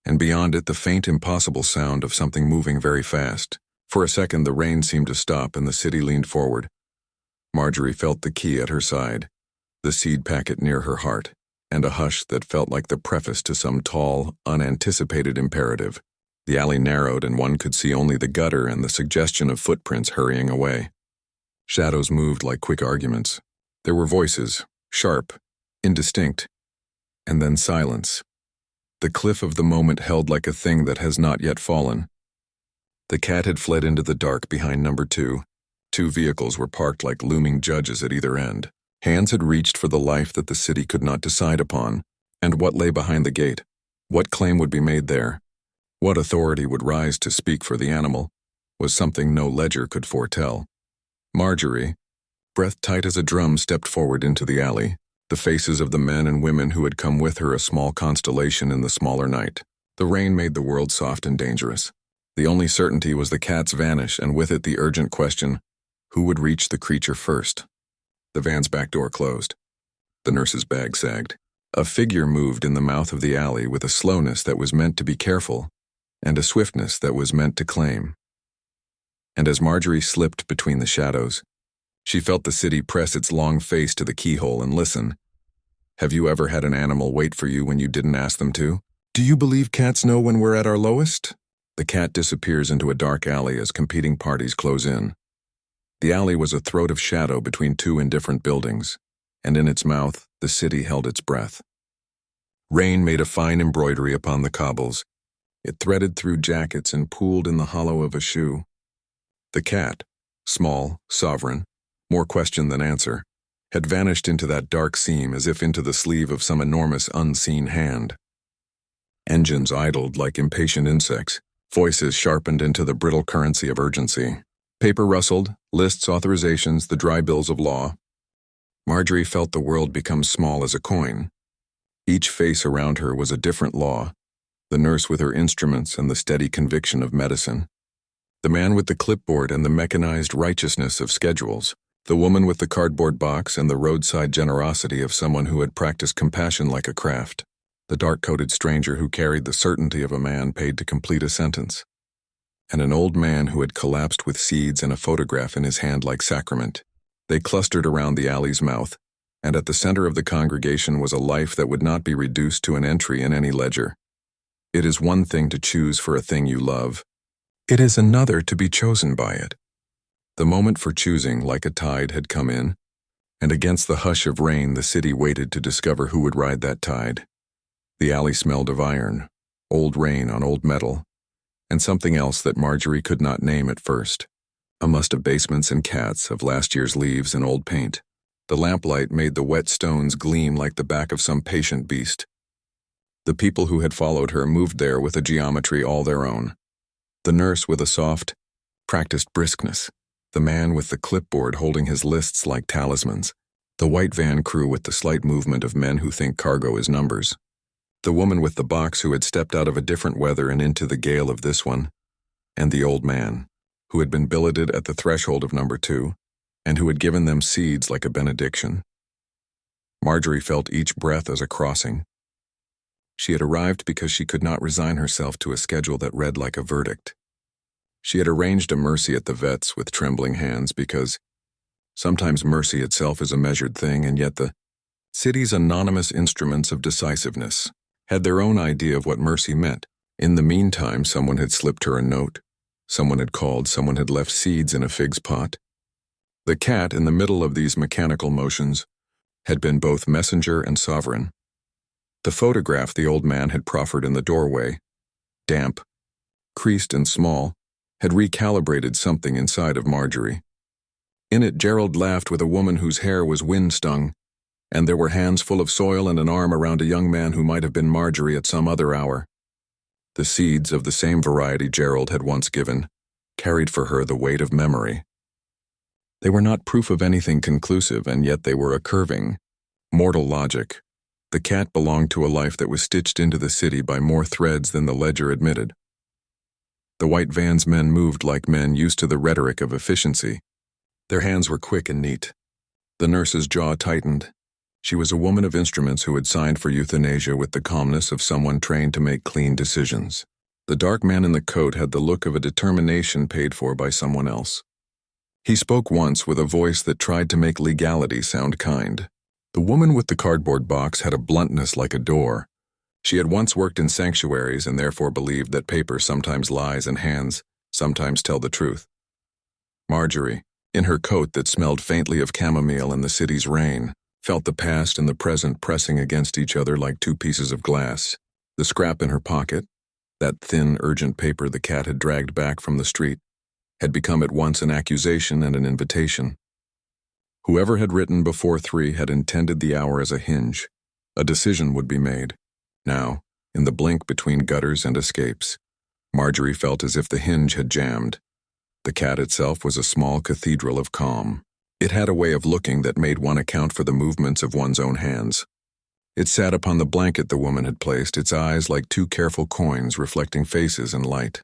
and beyond it the faint, impossible sound of something moving very fast. For a second the rain seemed to stop and the city leaned forward. Marjorie felt the key at her side, the seed packet near her heart, and a hush that felt like the preface to some tall, unanticipated imperative. The alley narrowed and one could see only the gutter and the suggestion of footprints hurrying away. Shadows moved like quick arguments. There were voices, sharp, indistinct, and then silence. The cliff of the moment held like a thing that has not yet fallen. The cat had fled into the dark behind number 2. 2 vehicles were parked like looming judges at either end. Hands had reached for the life that the city could not decide upon. And what lay behind the gate? What claim would be made there? What authority would rise to speak for the animal? Was something no ledger could foretell. Marjorie, breath tight as a drum, stepped forward into the alley, the faces of the men and women who had come with her a small constellation in the smaller night. The rain made the world soft and dangerous. The only certainty was the cat's vanish, and with it the urgent question, who would reach the creature first? The van's back door closed. The nurse's bag sagged. A figure moved in the mouth of the alley with a slowness that was meant to be careful, and a swiftness that was meant to claim. And as Marjorie slipped between the shadows, she felt the city press its long face to the keyhole and listen. Have you ever had an animal wait for you when you didn't ask them to? Do you believe cats know when we're at our lowest? The cat disappears into a dark alley as competing parties close in. The alley was a throat of shadow between 2 indifferent buildings, and in its mouth, the city held its breath. Rain made a fine embroidery upon the cobbles. It threaded through jackets and pooled in the hollow of a shoe. The cat, small, sovereign, more question than answer, had vanished into that dark seam as if into the sleeve of some enormous unseen hand. Engines idled like impatient insects, voices sharpened into the brittle currency of urgency. Paper rustled, lists, authorizations, the dry bills of law. Marjorie felt the world become small as a coin. Each face around her was a different law, the nurse with her instruments and the steady conviction of medicine, the man with the clipboard and the mechanized righteousness of schedules, the woman with the cardboard box and the roadside generosity of someone who had practiced compassion like a craft, the dark-coated stranger who carried the certainty of a man paid to complete a sentence, and an old man who had collapsed with seeds and a photograph in his hand like sacrament. They clustered around the alley's mouth, and at the center of the congregation was a life that would not be reduced to an entry in any ledger. It is one thing to choose for a thing you love. It is another to be chosen by it. The moment for choosing, like a tide, had come in, and against the hush of rain the city waited to discover who would ride that tide. The alley smelled of iron, old rain on old metal, and something else that Marjorie could not name at first. A must of basements and cats, of last year's leaves and old paint. The lamplight made the wet stones gleam like the back of some patient beast. The people who had followed her moved there with a geometry all their own. The nurse with a soft, practiced briskness. The man with the clipboard holding his lists like talismans. The white van crew with the slight movement of men who think cargo is numbers. The woman with the box who had stepped out of a different weather and into the gale of this one. And the old man, who had been billeted at the threshold of number 2, and who had given them seeds like a benediction. Marjorie felt each breath as a crossing. She had arrived because she could not resign herself to a schedule that read like a verdict. She had arranged a mercy at the vet's with trembling hands because sometimes mercy itself is a measured thing, and yet the city's anonymous instruments of decisiveness had their own idea of what mercy meant. In the meantime, someone had slipped her a note. Someone had called, someone had left seeds in a fig's pot. The cat, in the middle of these mechanical motions, had been both messenger and sovereign. The photograph the old man had proffered in the doorway, damp, creased and small, had recalibrated something inside of Marjorie. In it, Gerald laughed with a woman whose hair was wind-stung, and there were hands full of soil and an arm around a young man who might have been Marjorie at some other hour. The seeds of the same variety Gerald had once given carried for her the weight of memory. They were not proof of anything conclusive, and yet they were a curving, mortal logic. The cat belonged to a life that was stitched into the city by more threads than the ledger admitted. The white van's men moved like men used to the rhetoric of efficiency. Their hands were quick and neat. The nurse's jaw tightened. She was a woman of instruments who had signed for euthanasia with the calmness of someone trained to make clean decisions. The dark man in the coat had the look of a determination paid for by someone else. He spoke once with a voice that tried to make legality sound kind. The woman with the cardboard box had a bluntness like a door. She had once worked in sanctuaries and therefore believed that paper sometimes lies and hands sometimes tell the truth. Marjorie, In her coat that smelled faintly of chamomile and the city's rain, felt the past and the present pressing against each other like two pieces of glass. The scrap in her pocket, that thin, urgent paper the cat had dragged back from the street, had become at once an accusation and an invitation. Whoever had written before 3 had intended the hour as a hinge. A decision would be made. Now, in the blink between gutters and escapes, Marjorie felt as if the hinge had jammed. The cat itself was a small cathedral of calm. It had a way of looking that made one account for the movements of one's own hands. It sat upon the blanket the woman had placed, its eyes like two careful coins reflecting faces and light.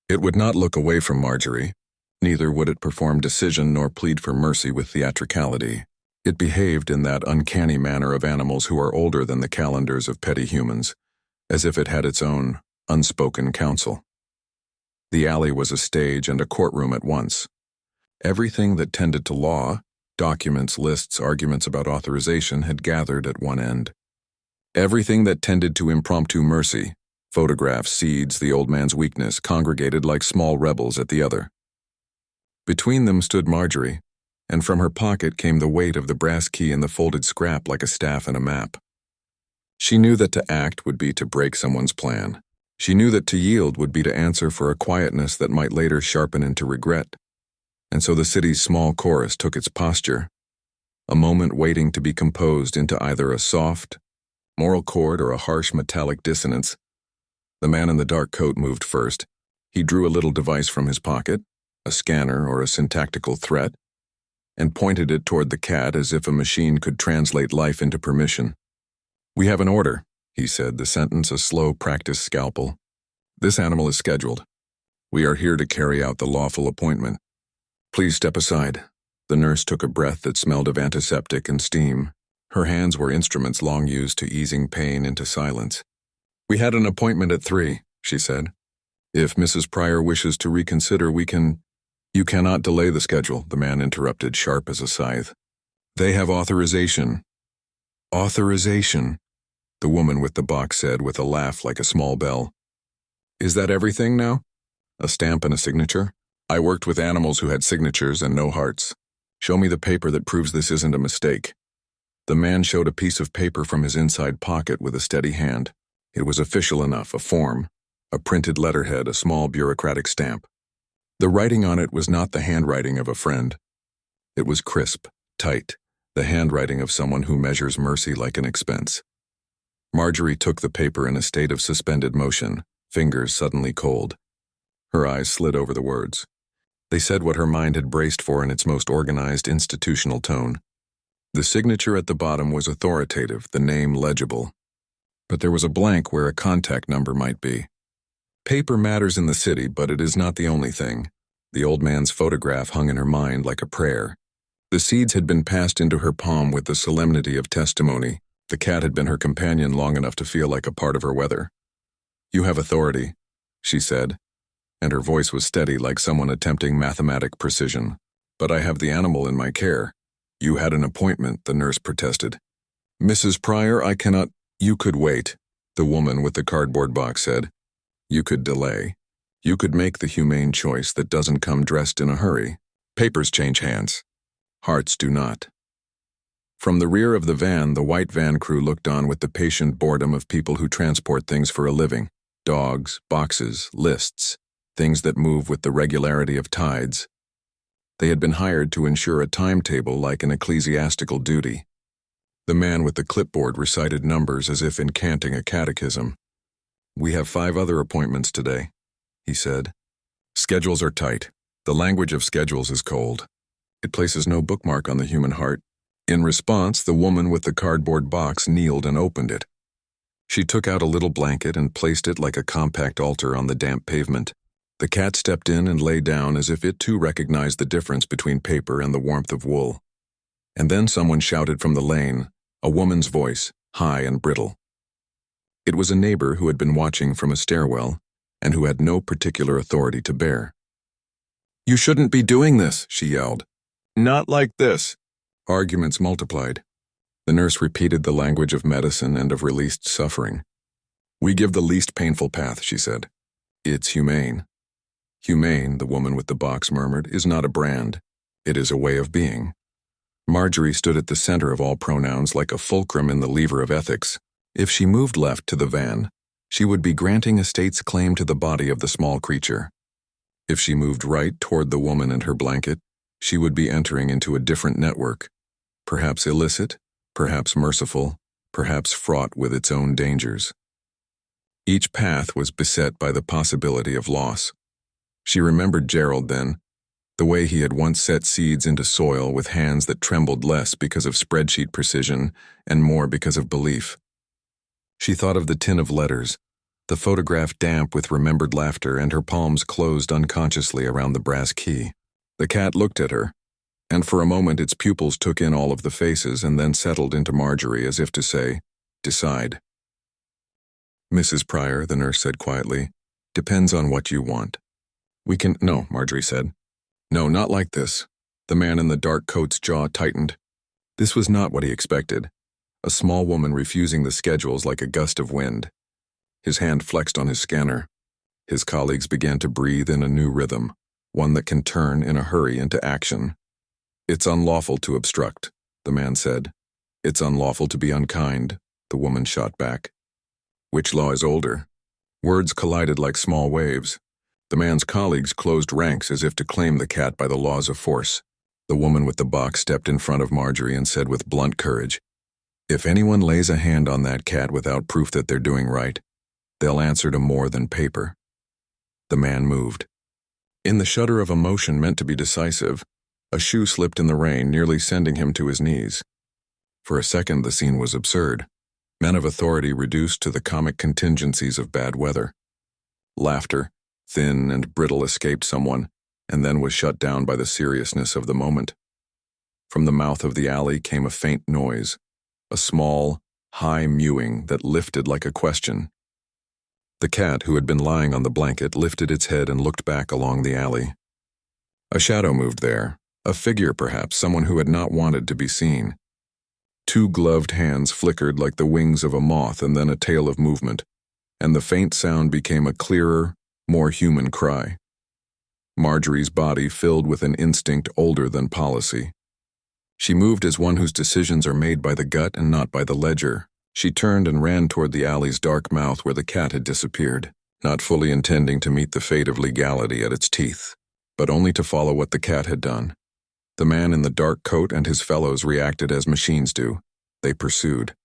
It would not look away from Marjorie. Neither would it perform decision nor plead for mercy with theatricality. It behaved in that uncanny manner of animals who are older than the calendars of petty humans, as if it had its own unspoken counsel. The alley was a stage and a courtroom at once. Everything that tended to law, documents, lists, arguments about authorization, had gathered at one end. Everything that tended to impromptu mercy, photographs, seeds, the old man's weakness, congregated like small rebels at the other. Between them stood Marjorie, and from her pocket came the weight of the brass key and the folded scrap like a staff and a map. She knew that to act would be to break someone's plan. She knew that to yield would be to answer for a quietness that might later sharpen into regret. And so the city's small chorus took its posture, a moment waiting to be composed into either a soft, moral chord or a harsh metallic dissonance. The man in the dark coat moved first. He drew a little device from his pocket, a scanner or a syntactical threat, and pointed it toward the cat as if a machine could translate life into permission. "We have an order," he said, the sentence a slow practiced scalpel. "This animal is scheduled. We are here to carry out the lawful appointment. Please step aside." The nurse took a breath that smelled of antiseptic and steam. Her hands were instruments long used to easing pain into silence. "We had an appointment at 3, she said. "If Mrs. Pryor wishes to reconsider, we can—" "You cannot delay the schedule," the man interrupted, sharp as a scythe. "They have authorization." "Authorization," the woman with the box said with a laugh like a small bell. "Is that everything now? A stamp and a signature? I worked with animals who had signatures and no hearts. Show me the paper that proves this isn't a mistake." The man showed a piece of paper from his inside pocket with a steady hand. It was official enough, a form, a printed letterhead, a small bureaucratic stamp. The writing on it was not the handwriting of a friend. It was crisp, tight, the handwriting of someone who measures mercy like an expense. Marjorie took the paper in a state of suspended motion, fingers suddenly cold. Her eyes slid over the words. They said what her mind had braced for in its most organized institutional tone. The signature at the bottom was authoritative, the name legible. But there was a blank where a contact number might be. Paper matters in the city, but it is not the only thing. The old man's photograph hung in her mind like a prayer. The seeds had been passed into her palm with the solemnity of testimony. The cat had been her companion long enough to feel like a part of her weather. "You have authority," she said, and her voice was steady like someone attempting mathematic precision. "But I have the animal in my care." "You had an appointment," the nurse protested. "Mrs. Pryor, I cannot—" "You could wait," the woman with the cardboard box said. "You could delay. You could make the humane choice that doesn't come dressed in a hurry. Papers change hands. Hearts do not." From the rear of the van, the white van crew looked on with the patient boredom of people who transport things for a living. Dogs, boxes, lists, things that move with the regularity of tides. They had been hired to ensure a timetable like an ecclesiastical duty. The man with the clipboard recited numbers as if incanting a catechism. "We have 5 other appointments today," he said. "Schedules are tight. The language of schedules is cold. It places no bookmark on the human heart." In response, the woman with the cardboard box kneeled and opened it. She took out a little blanket and placed it like a compact altar on the damp pavement. The cat stepped in and lay down as if it too recognized the difference between paper and the warmth of wool. And then someone shouted from the lane, a woman's voice, high and brittle. It was a neighbor who had been watching from a stairwell and who had no particular authority to bear. "You shouldn't be doing this," she yelled. "Not like this." Arguments multiplied. The nurse repeated the language of medicine and of released suffering. "We give the least painful path," she said. "It's humane." "Humane," the woman with the box murmured, "is not a brand. It is a way of being. Marjorie stood at the center of all pronouns like a fulcrum in the lever of ethics. If she moved left to the van, she would be granting a state's claim to the body of the small creature. If she moved right toward the woman and her blanket, she would be entering into a different network, perhaps illicit, perhaps merciful, perhaps fraught with its own dangers. Each path was beset by the possibility of loss. She remembered Gerald then, the way he had once set seeds into soil with hands that trembled less because of spreadsheet precision and more because of belief. She thought of the tin of letters, the photograph damp with remembered laughter, and her palms closed unconsciously around the brass key. The cat looked at her, and for a moment its pupils took in all of the faces and then settled into Marjorie as if to say, "Decide." "Mrs. Pryor," the nurse said quietly, "depends on what you want." "No," Marjorie said. "No, not like this." The man in the dark coat's jaw tightened. This was not what he expected. A small woman refusing the schedules like a gust of wind. His hand flexed on his scanner. His colleagues began to breathe in a new rhythm, one that can turn in a hurry into action. "It's unlawful to obstruct," the man said. "It's unlawful to be unkind," the woman shot back. Which law is older? Words collided like small waves. The man's colleagues closed ranks as if to claim the cat by the laws of force. The woman with the box stepped in front of Marjorie and said with blunt courage, "If anyone lays a hand on that cat without proof that they're doing right, they'll answer to more than paper." The man moved. In the shudder of a motion meant to be decisive, a shoe slipped in the rain, nearly sending him to his knees. For a second, the scene was absurd. Men of authority reduced to the comic contingencies of bad weather. Laughter, thin and brittle, escaped someone, and then was shut down by the seriousness of the moment. From the mouth of the alley came a faint noise, a small, high mewing that lifted like a question. The cat, who had been lying on the blanket, lifted its head and looked back along the alley. A shadow moved there, a figure perhaps, someone who had not wanted to be seen. Two gloved hands flickered like the wings of a moth, and then a tail of movement, and the faint sound became a clearer, more human cry. Marjorie's body filled with an instinct older than policy. She moved as one whose decisions are made by the gut and not by the ledger. She turned and ran toward the alley's dark mouth where the cat had disappeared, not fully intending to meet the fate of legality at its teeth, but only to follow what the cat had done. The man in the dark coat and his fellows reacted as machines do. They pursued.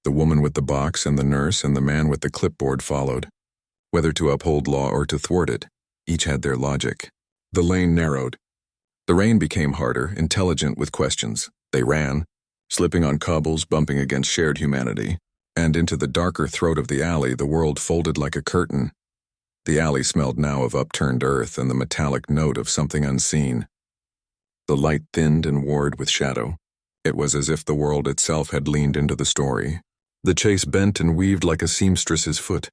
The woman with the box and the nurse and the man with the clipboard followed. Whether to uphold law or to thwart it, each had their logic. The lane narrowed. The rain became harder, intelligent with questions. They ran, slipping on cobbles, bumping against shared humanity, and into the darker throat of the alley the world folded like a curtain. The alley smelled now of upturned earth and the metallic note of something unseen. The light thinned and warred with shadow. It was as if the world itself had leaned into the story. The chase bent and weaved like a seamstress's foot.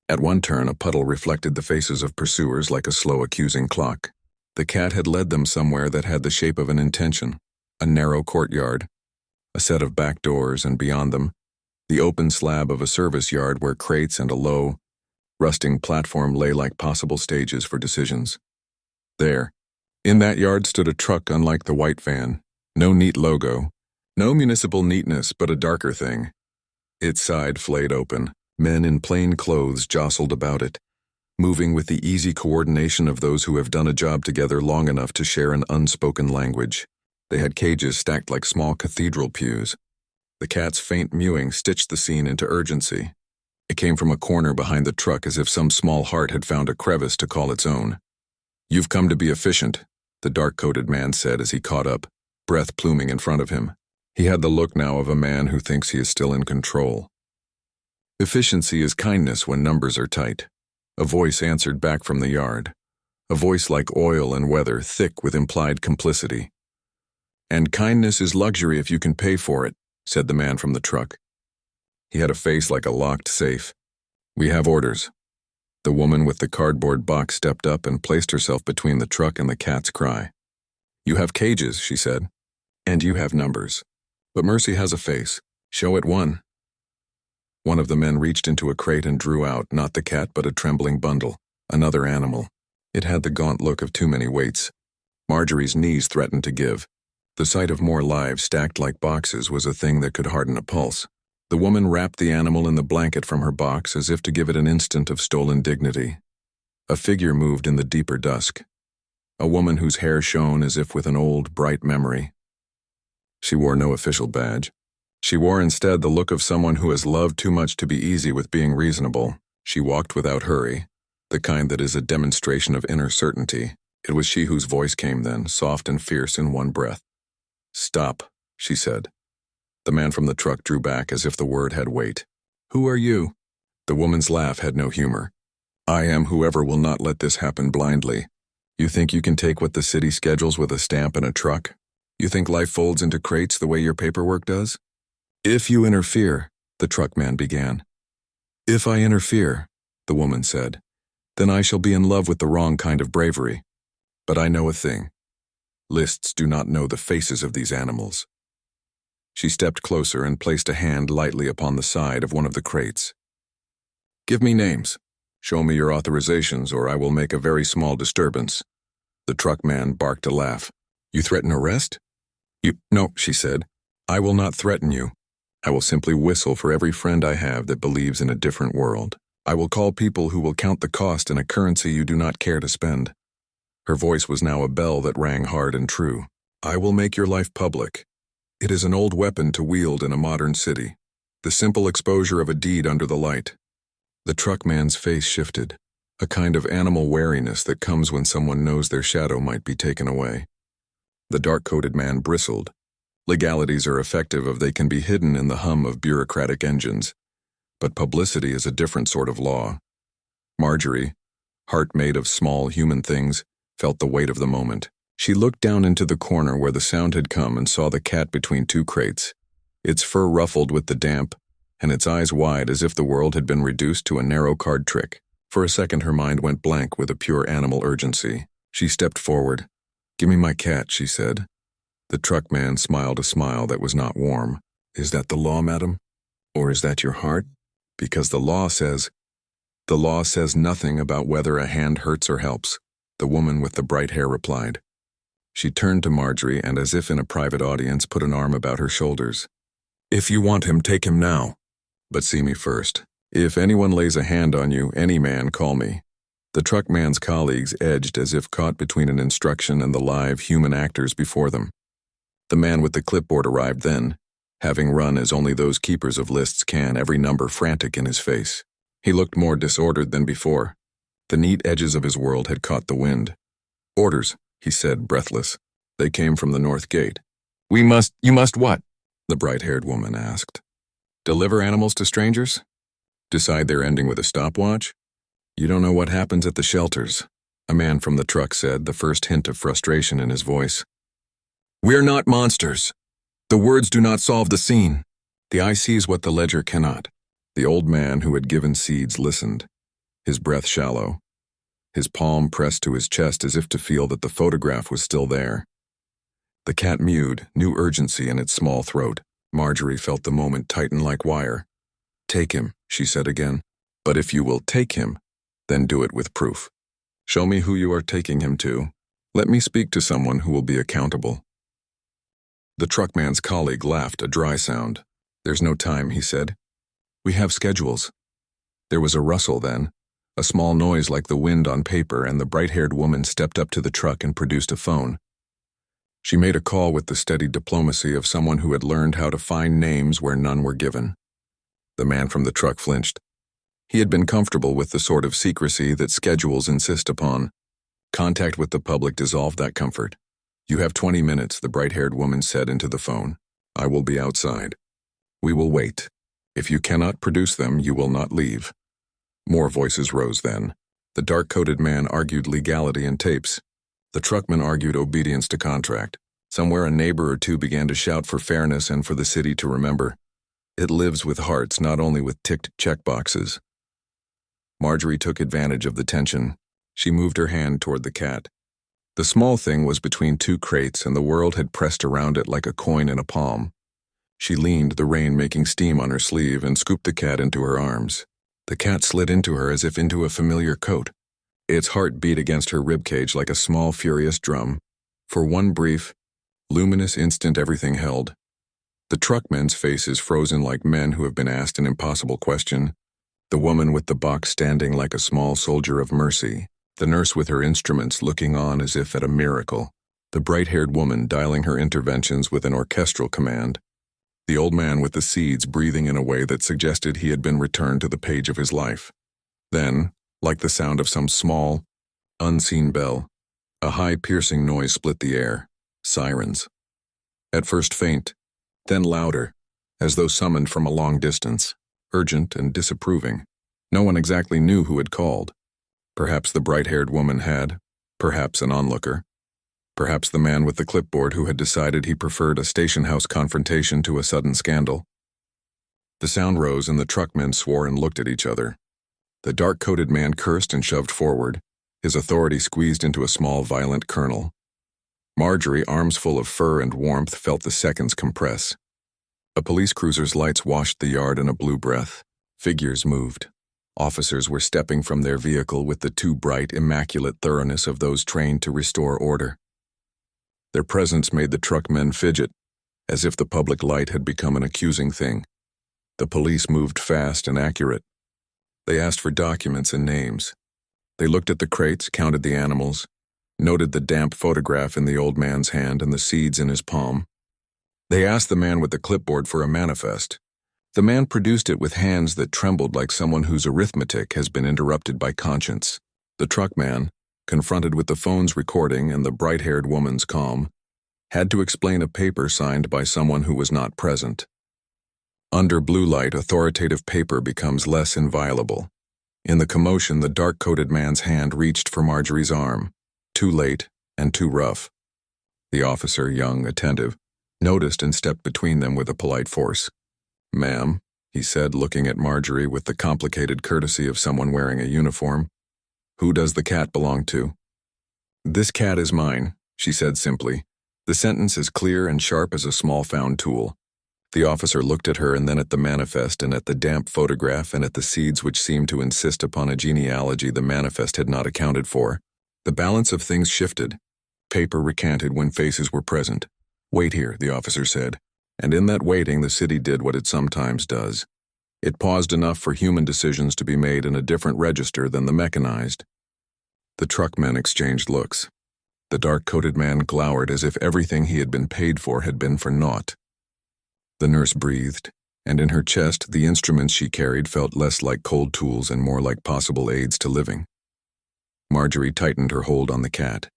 At one turn, a puddle reflected the faces of pursuers like a slow, accusing clock. The cat had led them somewhere that had the shape of an intention, a narrow courtyard, a set of back doors, and beyond them, the open slab of a service yard where crates and a low, rusting platform lay like possible stages for decisions. There, in that yard stood a truck unlike the white van, no neat logo, no municipal neatness, but a darker thing. Its side flayed open. Men in plain clothes jostled about it, moving with the easy coordination of those who have done a job together long enough to share an unspoken language. They had cages stacked like small cathedral pews. The cat's faint mewing stitched the scene into urgency. It came from a corner behind the truck as if some small heart had found a crevice to call its own. "You've come to be efficient," the dark-coated man said as he caught up, breath pluming in front of him. He had the look now of a man who thinks he is still in control. "Efficiency is kindness when numbers are tight," a voice answered back from the yard, a voice like oil and weather, thick with implied complicity. "And kindness is luxury if you can pay for it," said the man from the truck. He had a face like a locked safe. "We have orders." The woman with the cardboard box stepped up and placed herself between the truck and the cat's cry. "You have cages," she said, "and you have numbers. But Mercy has a face. Show it one." One of the men reached into a crate and drew out, not the cat but a trembling bundle, another animal. It had the gaunt look of too many weights. Marjorie's knees threatened to give. The sight of more lives stacked like boxes was a thing that could harden a pulse. The woman wrapped the animal in the blanket from her box as if to give it an instant of stolen dignity. A figure moved in the deeper dusk. A woman whose hair shone as if with an old, bright memory. She wore no official badge. She wore instead the look of someone who has loved too much to be easy with being reasonable. She walked without hurry, the kind that is a demonstration of inner certainty. It was she whose voice came then, soft and fierce in one breath. "Stop," she said. The man from the truck drew back as if the word had weight. "Who are you?" The woman's laugh had no humor. "I am whoever will not let this happen blindly. You think you can take what the city schedules with a stamp and a truck? You think life folds into crates the way your paperwork does? If you interfere," the truckman began. "If I interfere," the woman said, "then I shall be in love with the wrong kind of bravery. But I know a thing. Lists do not know the faces of these animals." She stepped closer and placed a hand lightly upon the side of one of the crates. "Give me names. Show me your authorizations, or I will make a very small disturbance." The truckman barked a laugh. "You threaten arrest?" "No," she said. "I will not threaten you. I will simply whistle for every friend I have that believes in a different world. I will call people who will count the cost in a currency you do not care to spend." Her voice was now a bell that rang hard and true. "I will make your life public. It is an old weapon to wield in a modern city. The simple exposure of a deed under the light." The truckman's face shifted, a kind of animal wariness that comes when someone knows their shadow might be taken away. The dark-coated man bristled. Legalities are effective if they can be hidden in the hum of bureaucratic engines. But publicity is a different sort of law. Marjorie, heart made of small human things, felt the weight of the moment. She looked down into the corner where the sound had come and saw the cat between two crates, its fur ruffled with the damp, and its eyes wide as if the world had been reduced to a narrow card trick. For a second her mind went blank with a pure animal urgency. She stepped forward. "Give me my cat," she said. The truckman smiled a smile that was not warm. "Is that the law, madam? Or is that your heart? Because the law says nothing about whether a hand hurts or helps," the woman with the bright hair replied. She turned to Marjorie and, as if in a private audience, put an arm about her shoulders. "If you want him, take him now. But see me first. If anyone lays a hand on you, any man, call me." The truckman's colleagues edged as if caught between an instruction and the live human actors before them. The man with the clipboard arrived then, having run as only those keepers of lists can, every number frantic in his face. He looked more disordered than before. The neat edges of his world had caught the wind. "Orders," he said, breathless. "They came from the north gate." You must what?" the bright-haired woman asked. "Deliver animals to strangers? Decide their ending with a stopwatch? You don't know what happens at the shelters," a man from the truck said, the first hint of frustration in his voice. "We're not monsters. The words do not solve the scene. The eye sees what the ledger cannot." The old man who had given seeds listened, his breath shallow, his palm pressed to his chest as if to feel that the photograph was still there. The cat mewed, new urgency in its small throat. Marjorie felt the moment tighten like wire. "Take him," she said again. "But if you will take him, then do it with proof. Show me who you are taking him to. Let me speak to someone who will be accountable." The truckman's colleague laughed, a dry sound. "There's no time," he said. "We have schedules." There was a rustle then, a small noise like the wind on paper, and the bright-haired woman stepped up to the truck and produced a phone. She made a call with the steady diplomacy of someone who had learned how to find names where none were given. The man from the truck flinched. He had been comfortable with the sort of secrecy that schedules insist upon. Contact with the public dissolved that comfort. "You have 20 minutes, the bright-haired woman said into the phone. "I will be outside. We will wait. If you cannot produce them, you will not leave." More voices rose then. The dark-coated man argued legality and tapes. The truckman argued obedience to contract. Somewhere a neighbor or two began to shout for fairness and for the city to remember. It lives with hearts, not only with ticked checkboxes. Marjorie took advantage of the tension. She moved her hand toward the cat. The small thing was between two crates, and the world had pressed around it like a coin in a palm. She leaned, the rain making steam on her sleeve, and scooped the cat into her arms. The cat slid into her as if into a familiar coat. Its heart beat against her ribcage like a small, furious drum. For one brief, luminous instant everything held. The truckmen's faces frozen like men who have been asked an impossible question, the woman with the box standing like a small soldier of mercy, the nurse with her instruments looking on as if at a miracle, the bright-haired woman dialing her interventions with an orchestral command, the old man with the seeds breathing in a way that suggested he had been returned to the page of his life. Then, like the sound of some small, unseen bell, a high piercing noise split the air. Sirens. At first faint, then louder, as though summoned from a long distance, urgent and disapproving. No one exactly knew who had called. Perhaps the bright-haired woman had, perhaps an onlooker, perhaps the man with the clipboard who had decided he preferred a station house confrontation to a sudden scandal. The sound rose and the truckmen swore and looked at each other. The dark-coated man cursed and shoved forward, his authority squeezed into a small, violent kernel. Marjorie, arms full of fur and warmth, felt the seconds compress. A police cruiser's lights washed the yard in a blue breath. Figures moved. Officers were stepping from their vehicle with the too bright, immaculate thoroughness of those trained to restore order. Their presence made the truckmen fidget, as if the public light had become an accusing thing. The police moved fast and accurate. They asked for documents and names. They looked at the crates, counted the animals, noted the damp photograph in the old man's hand and the seeds in his palm. They asked the man with the clipboard for a manifest. The man produced it with hands that trembled like someone whose arithmetic has been interrupted by conscience. The truckman, confronted with the phone's recording and the bright-haired woman's calm, had to explain a paper signed by someone who was not present. Under blue light, authoritative paper becomes less inviolable. In the commotion, the dark-coated man's hand reached for Marjorie's arm. Too late and too rough. The officer, young, attentive, noticed and stepped between them with a polite force. "Ma'am," he said, looking at Marjorie with the complicated courtesy of someone wearing a uniform, "who does the cat belong to?" "This cat is mine," she said simply. The sentence as clear and sharp as a small found tool. The officer looked at her and then at the manifest and at the damp photograph and at the seeds which seemed to insist upon a genealogy the manifest had not accounted for. The balance of things shifted. Paper recanted when faces were present. "Wait here," the officer said, and in that waiting the city did what it sometimes does. It paused enough for human decisions to be made in a different register than the mechanized. The truckmen exchanged looks. The dark-coated man glowered as if everything he had been paid for had been for naught. The nurse breathed, and in her chest the instruments she carried felt less like cold tools and more like possible aids to living. Marjorie tightened her hold on the cat.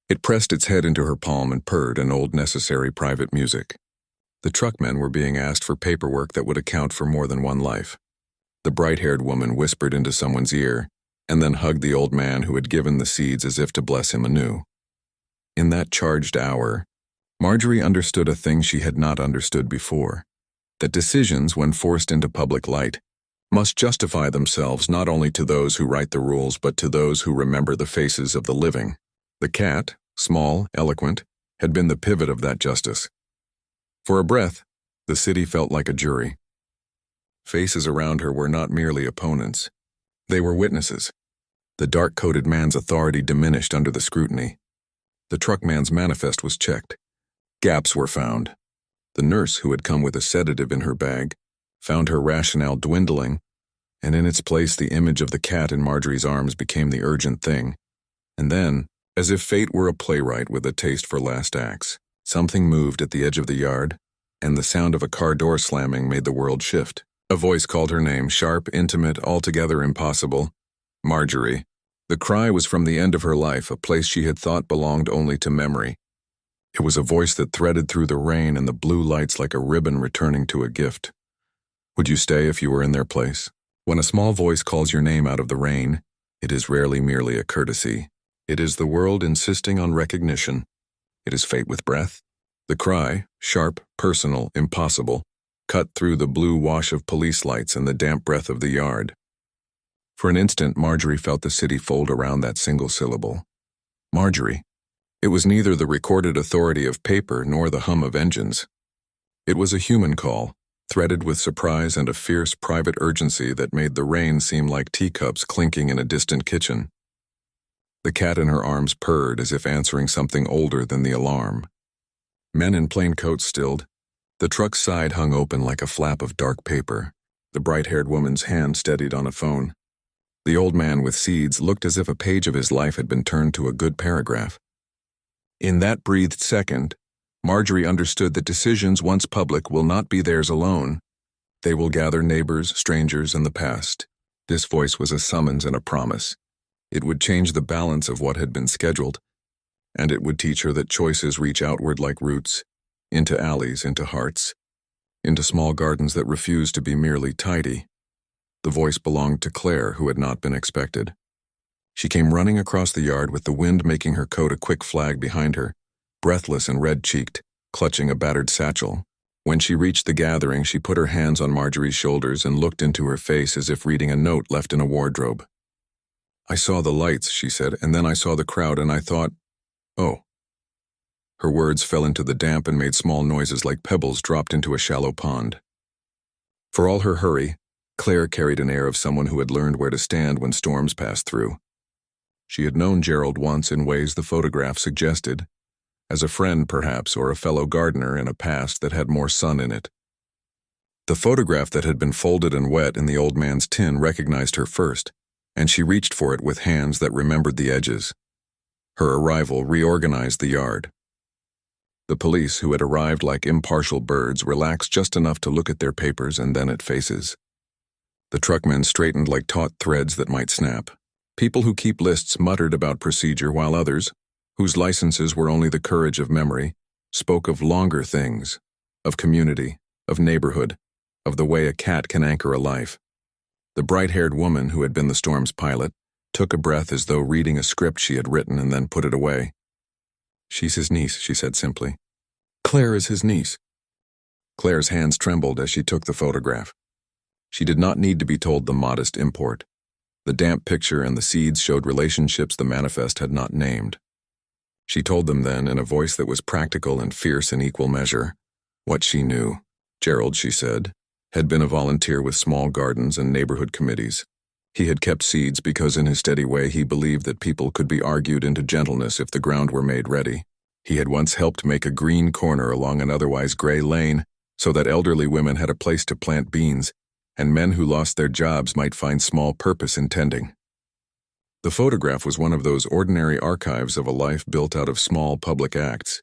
It pressed its head into her palm and purred an old necessary private music. The truckmen were being asked for paperwork that would account for more than one life. The bright-haired woman whispered into someone's ear, and then hugged the old man who had given the seeds as if to bless him anew. In that charged hour, Marjorie understood a thing she had not understood before, that decisions, when forced into public light, must justify themselves not only to those who write the rules but to those who remember the faces of the living. The cat, small, eloquent, had been the pivot of that justice. For a breath, the city felt like a jury. Faces around her were not merely opponents. They were witnesses. The dark-coated man's authority diminished under the scrutiny. The truckman's manifest was checked. Gaps were found. The nurse, who had come with a sedative in her bag, found her rationale dwindling, and in its place the image of the cat in Marjorie's arms became the urgent thing. And then, as if fate were a playwright with a taste for last acts, something moved at the edge of the yard, and the sound of a car door slamming made the world shift. A voice called her name, sharp, intimate, altogether impossible. Marjorie. The cry was from the end of her life, a place she had thought belonged only to memory. It was a voice that threaded through the rain and the blue lights like a ribbon returning to a gift. Would you stay if you were in their place? When a small voice calls your name out of the rain, it is rarely merely a courtesy. It is the world insisting on recognition. It is fate with breath. The cry, sharp, personal, impossible, cut through the blue wash of police lights and the damp breath of the yard. For an instant, Marjorie felt the city fold around that single syllable. Marjorie. It was neither the recorded authority of paper nor the hum of engines. It was a human call, threaded with surprise and a fierce private urgency that made the rain seem like teacups clinking in a distant kitchen. The cat in her arms purred as if answering something older than the alarm. Men in plain coats stilled. The truck's side hung open like a flap of dark paper. The bright-haired woman's hand steadied on a phone. The old man with seeds looked as if a page of his life had been turned to a good paragraph. In that breathed second, Marjorie understood that decisions once public will not be theirs alone. They will gather neighbors, strangers, and the past. This voice was a summons and a promise. It would change the balance of what had been scheduled, and it would teach her that choices reach outward like roots, into alleys, into hearts, into small gardens that refuse to be merely tidy. The voice belonged to Claire, who had not been expected. She came running across the yard with the wind making her coat a quick flag behind her, breathless and red-cheeked, clutching a battered satchel. When she reached the gathering, she put her hands on Marjorie's shoulders and looked into her face as if reading a note left in a wardrobe. "I saw the lights," she said, "and then I saw the crowd and I thought, oh." Her words fell into the damp and made small noises like pebbles dropped into a shallow pond. For all her hurry, Claire carried an air of someone who had learned where to stand when storms passed through. She had known Gerald once in ways the photograph suggested, as a friend perhaps, or a fellow gardener in a past that had more sun in it. The photograph that had been folded and wet in the old man's tin recognized her first, and she reached for it with hands that remembered the edges. Her arrival reorganized the yard. The police, who had arrived like impartial birds, relaxed just enough to look at their papers and then at faces. The truckmen straightened like taut threads that might snap. People who keep lists muttered about procedure, while others, whose licenses were only the courage of memory, spoke of longer things, of community, of neighborhood, of the way a cat can anchor a life. The bright-haired woman, who had been the storm's pilot, took a breath as though reading a script she had written and then put it away. "She's his niece," she said simply. "Claire is his niece." Claire's hands trembled as she took the photograph. She did not need to be told the modest import. The damp picture and the seeds showed relationships the manifest had not named. She told them then, in a voice that was practical and fierce in equal measure, what she knew. Gerald, she said, had been a volunteer with small gardens and neighborhood committees. He had kept seeds because in his steady way he believed that people could be argued into gentleness if the ground were made ready. He had once helped make a green corner along an otherwise gray lane so that elderly women had a place to plant beans, and men who lost their jobs might find small purpose in tending. The photograph was one of those ordinary archives of a life built out of small public acts.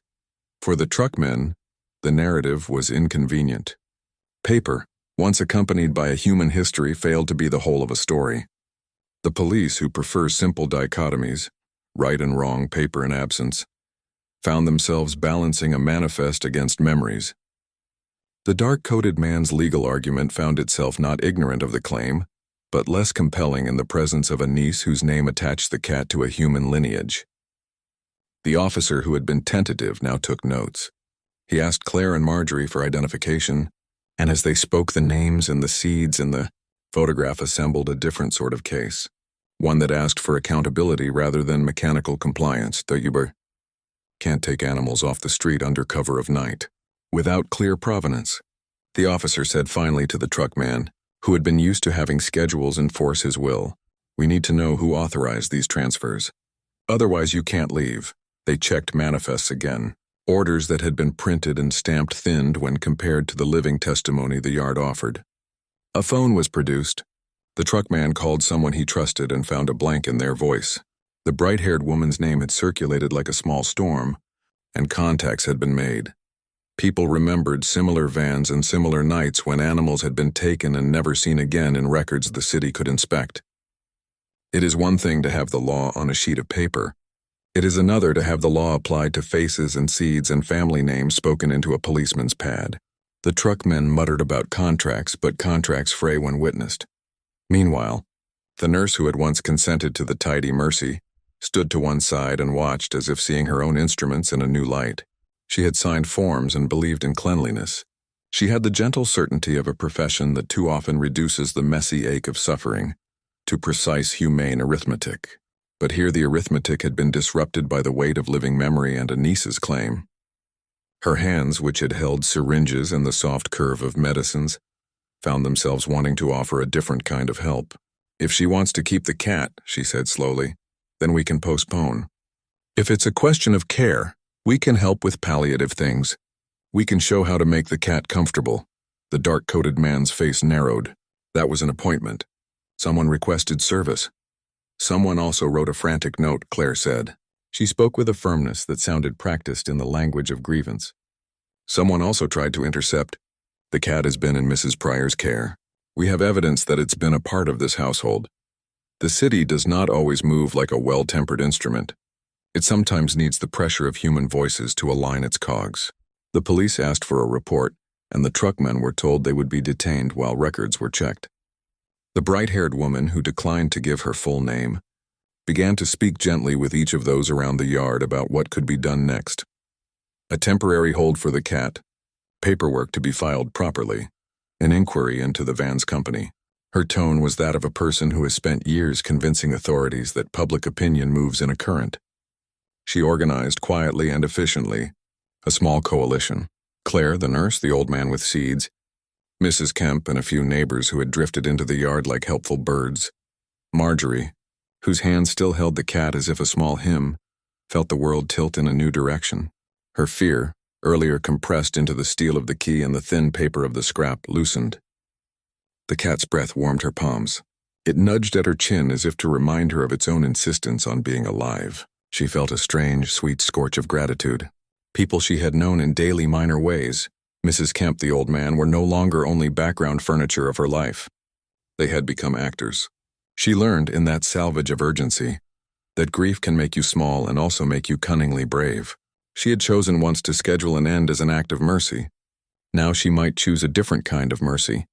For the truckmen, the narrative was inconvenient. Paper, once accompanied by a human history, failed to be the whole of a story. The police, who prefer simple dichotomies, right and wrong, paper and absence, found themselves balancing a manifest against memories. The dark-coated man's legal argument found itself not ignorant of the claim, but less compelling in the presence of a niece whose name attached the cat to a human lineage. The officer who had been tentative now took notes. He asked Claire and Marjorie for identification, and as they spoke the names and the seeds in the photograph assembled a different sort of case, one that asked for accountability rather than mechanical compliance. You can't take animals off the street under cover of night, without clear provenance, the officer said finally to the truckman, who had been used to having schedules enforce his will. "We need to know who authorized these transfers. Otherwise you can't leave." They checked manifests again. Orders that had been printed and stamped thinned when compared to the living testimony the yard offered. A phone was produced. The truckman called someone he trusted and found a blank in their voice. The bright-haired woman's name had circulated like a small storm, and contacts had been made. People remembered similar vans and similar nights when animals had been taken and never seen again in records the city could inspect. It is one thing to have the law on a sheet of paper. It is another to have the law applied to faces and seeds and family names spoken into a policeman's pad. The truckmen muttered about contracts, but contracts fray when witnessed. Meanwhile, the nurse who had once consented to the tidy mercy stood to one side and watched as if seeing her own instruments in a new light. She had signed forms and believed in cleanliness. She had the gentle certainty of a profession that too often reduces the messy ache of suffering to precise, humane arithmetic. But here the arithmetic had been disrupted by the weight of living memory and a niece's claim. Her hands, which had held syringes and the soft curve of medicines, found themselves wanting to offer a different kind of help. "If she wants to keep the cat," she said slowly, then we can postpone. If it's a question of care, we can help with palliative things. We can show how to make the cat comfortable. The dark-coated man's face narrowed. That was an appointment. Someone requested service. Someone also wrote a frantic note, Claire said. She spoke with a firmness that sounded practiced in the language of grievance. Someone also tried to intercept. The cat has been in Mrs. Pryor's care. We have evidence that it's been a part of this household. The city does not always move like a well-tempered instrument. It sometimes needs the pressure of human voices to align its cogs. The police asked for a report, and the truckmen were told they would be detained while records were checked. The bright-haired woman, who declined to give her full name, began to speak gently with each of those around the yard about what could be done next. A temporary hold for the cat, paperwork to be filed properly, an inquiry into the van's company. Her tone was that of a person who has spent years convincing authorities that public opinion moves in a current. She organized quietly and efficiently a small coalition. Claire, the nurse, the old man with seeds, Mrs. Kemp, and a few neighbors who had drifted into the yard like helpful birds. Marjorie, whose hand still held the cat as if a small hymn, felt the world tilt in a new direction. Her fear, earlier compressed into the steel of the key and the thin paper of the scrap, loosened. The cat's breath warmed her palms. It nudged at her chin as if to remind her of its own insistence on being alive. She felt a strange, sweet scorch of gratitude. People she had known in daily minor ways, Mrs. Kemp, the old man, were no longer only background furniture of her life. They had become actors. She learned in that salvage of urgency that grief can make you small and also make you cunningly brave. She had chosen once to schedule an end as an act of mercy. Now she might choose a different kind of mercy,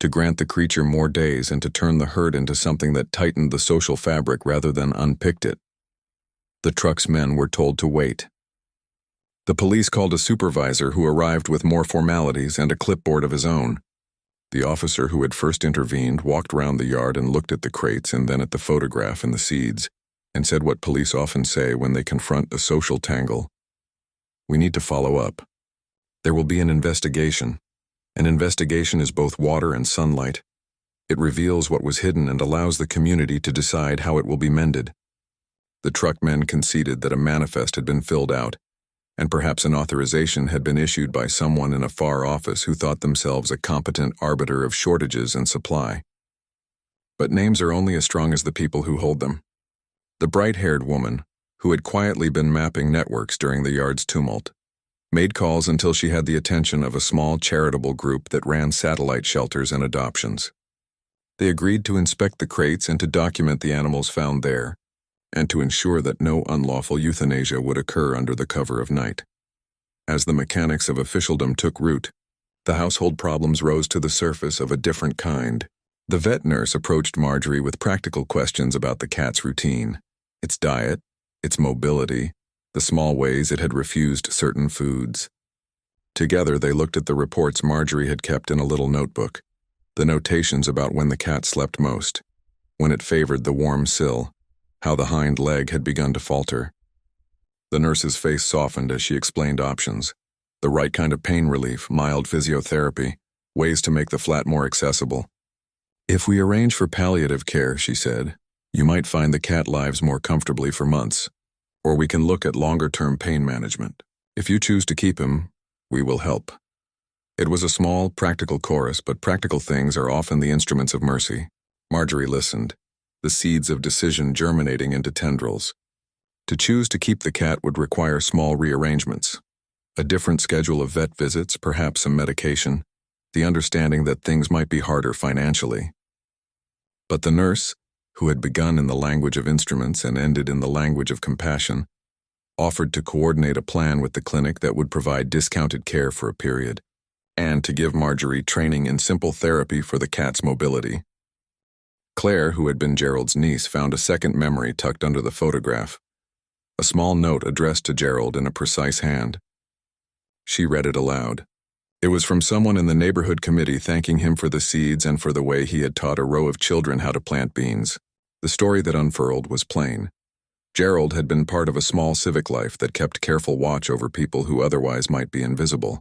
to grant the creature more days and to turn the hurt into something that tightened the social fabric rather than unpicked it. The truck's men were told to wait. The police called a supervisor who arrived with more formalities and a clipboard of his own. The officer who had first intervened walked round the yard and looked at the crates and then at the photograph and the seeds, and said what police often say when they confront a social tangle. We need to follow up. There will be an investigation. An investigation is both water and sunlight. It reveals what was hidden and allows the community to decide how it will be mended. The truckmen conceded that a manifest had been filled out, and perhaps an authorization had been issued by someone in a far office who thought themselves a competent arbiter of shortages and supply. But names are only as strong as the people who hold them. The bright-haired woman, who had quietly been mapping networks during the yard's tumult, made calls until she had the attention of a small charitable group that ran satellite shelters and adoptions. They agreed to inspect the crates and to document the animals found there, and to ensure that no unlawful euthanasia would occur under the cover of night. As the mechanics of officialdom took root, the household problems rose to the surface of a different kind. The vet nurse approached Marjorie with practical questions about the cat's routine, its diet, its mobility, the small ways it had refused certain foods. Together they looked at the reports Marjorie had kept in a little notebook, the notations about when the cat slept most, when it favored the warm sill, how the hind leg had begun to falter. The nurse's face softened as she explained options, the right kind of pain relief, mild physiotherapy, ways to make the flat more accessible. If we arrange for palliative care, she said, you might find the cat lives more comfortably for months, or we can look at longer-term pain management. If you choose to keep him, we will help. It was a small, practical chorus, but practical things are often the instruments of mercy. Marjorie listened, the seeds of decision germinating into tendrils. To choose to keep the cat would require small rearrangements. A different schedule of vet visits, perhaps some medication, the understanding that things might be harder financially. But the nurse, who had begun in the language of instruments and ended in the language of compassion, offered to coordinate a plan with the clinic that would provide discounted care for a period, and to give Marjorie training in simple therapy for the cat's mobility. Claire, who had been Gerald's niece, found a second memory tucked under the photograph, a small note addressed to Gerald in a precise hand. She read it aloud. It was from someone in the neighborhood committee thanking him for the seeds and for the way he had taught a row of children how to plant beans. The story that unfurled was plain. Gerald had been part of a small civic life that kept careful watch over people who otherwise might be invisible.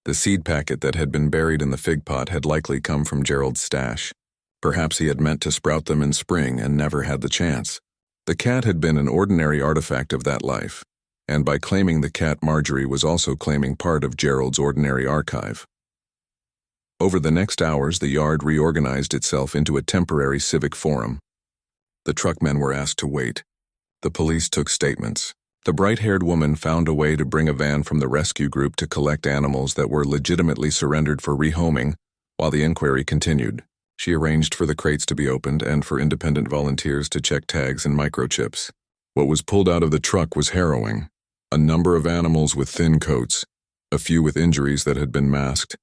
The seed packet that had been buried in the fig pot had likely come from Gerald's stash. Perhaps he had meant to sprout them in spring and never had the chance. The cat had been an ordinary artifact of that life, and by claiming the cat, Marjorie was also claiming part of Gerald's ordinary archive. Over the next hours, the yard reorganized itself into a temporary civic forum. The truckmen were asked to wait. The police took statements. The bright-haired woman found a way to bring a van from the rescue group to collect animals that were legitimately surrendered for rehoming while the inquiry continued. She arranged for the crates to be opened and for independent volunteers to check tags and microchips. What was pulled out of the truck was harrowing. A number of animals with thin coats, a few with injuries that had been masked,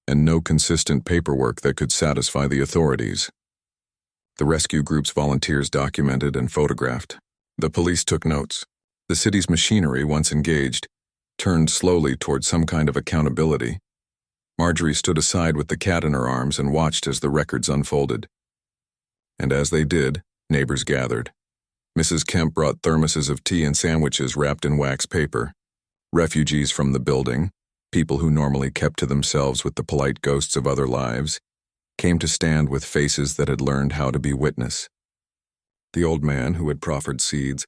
and no consistent paperwork that could satisfy the authorities. The rescue group's volunteers documented and photographed. The police took notes. The city's machinery, once engaged, turned slowly toward some kind of accountability. Marjorie stood aside with the cat in her arms and watched as the records unfolded. And as they did, neighbors gathered. Mrs. Kemp brought thermoses of tea and sandwiches wrapped in wax paper. Refugees from the building, people who normally kept to themselves with the polite ghosts of other lives, came to stand with faces that had learned how to be witness. The old man who had proffered seeds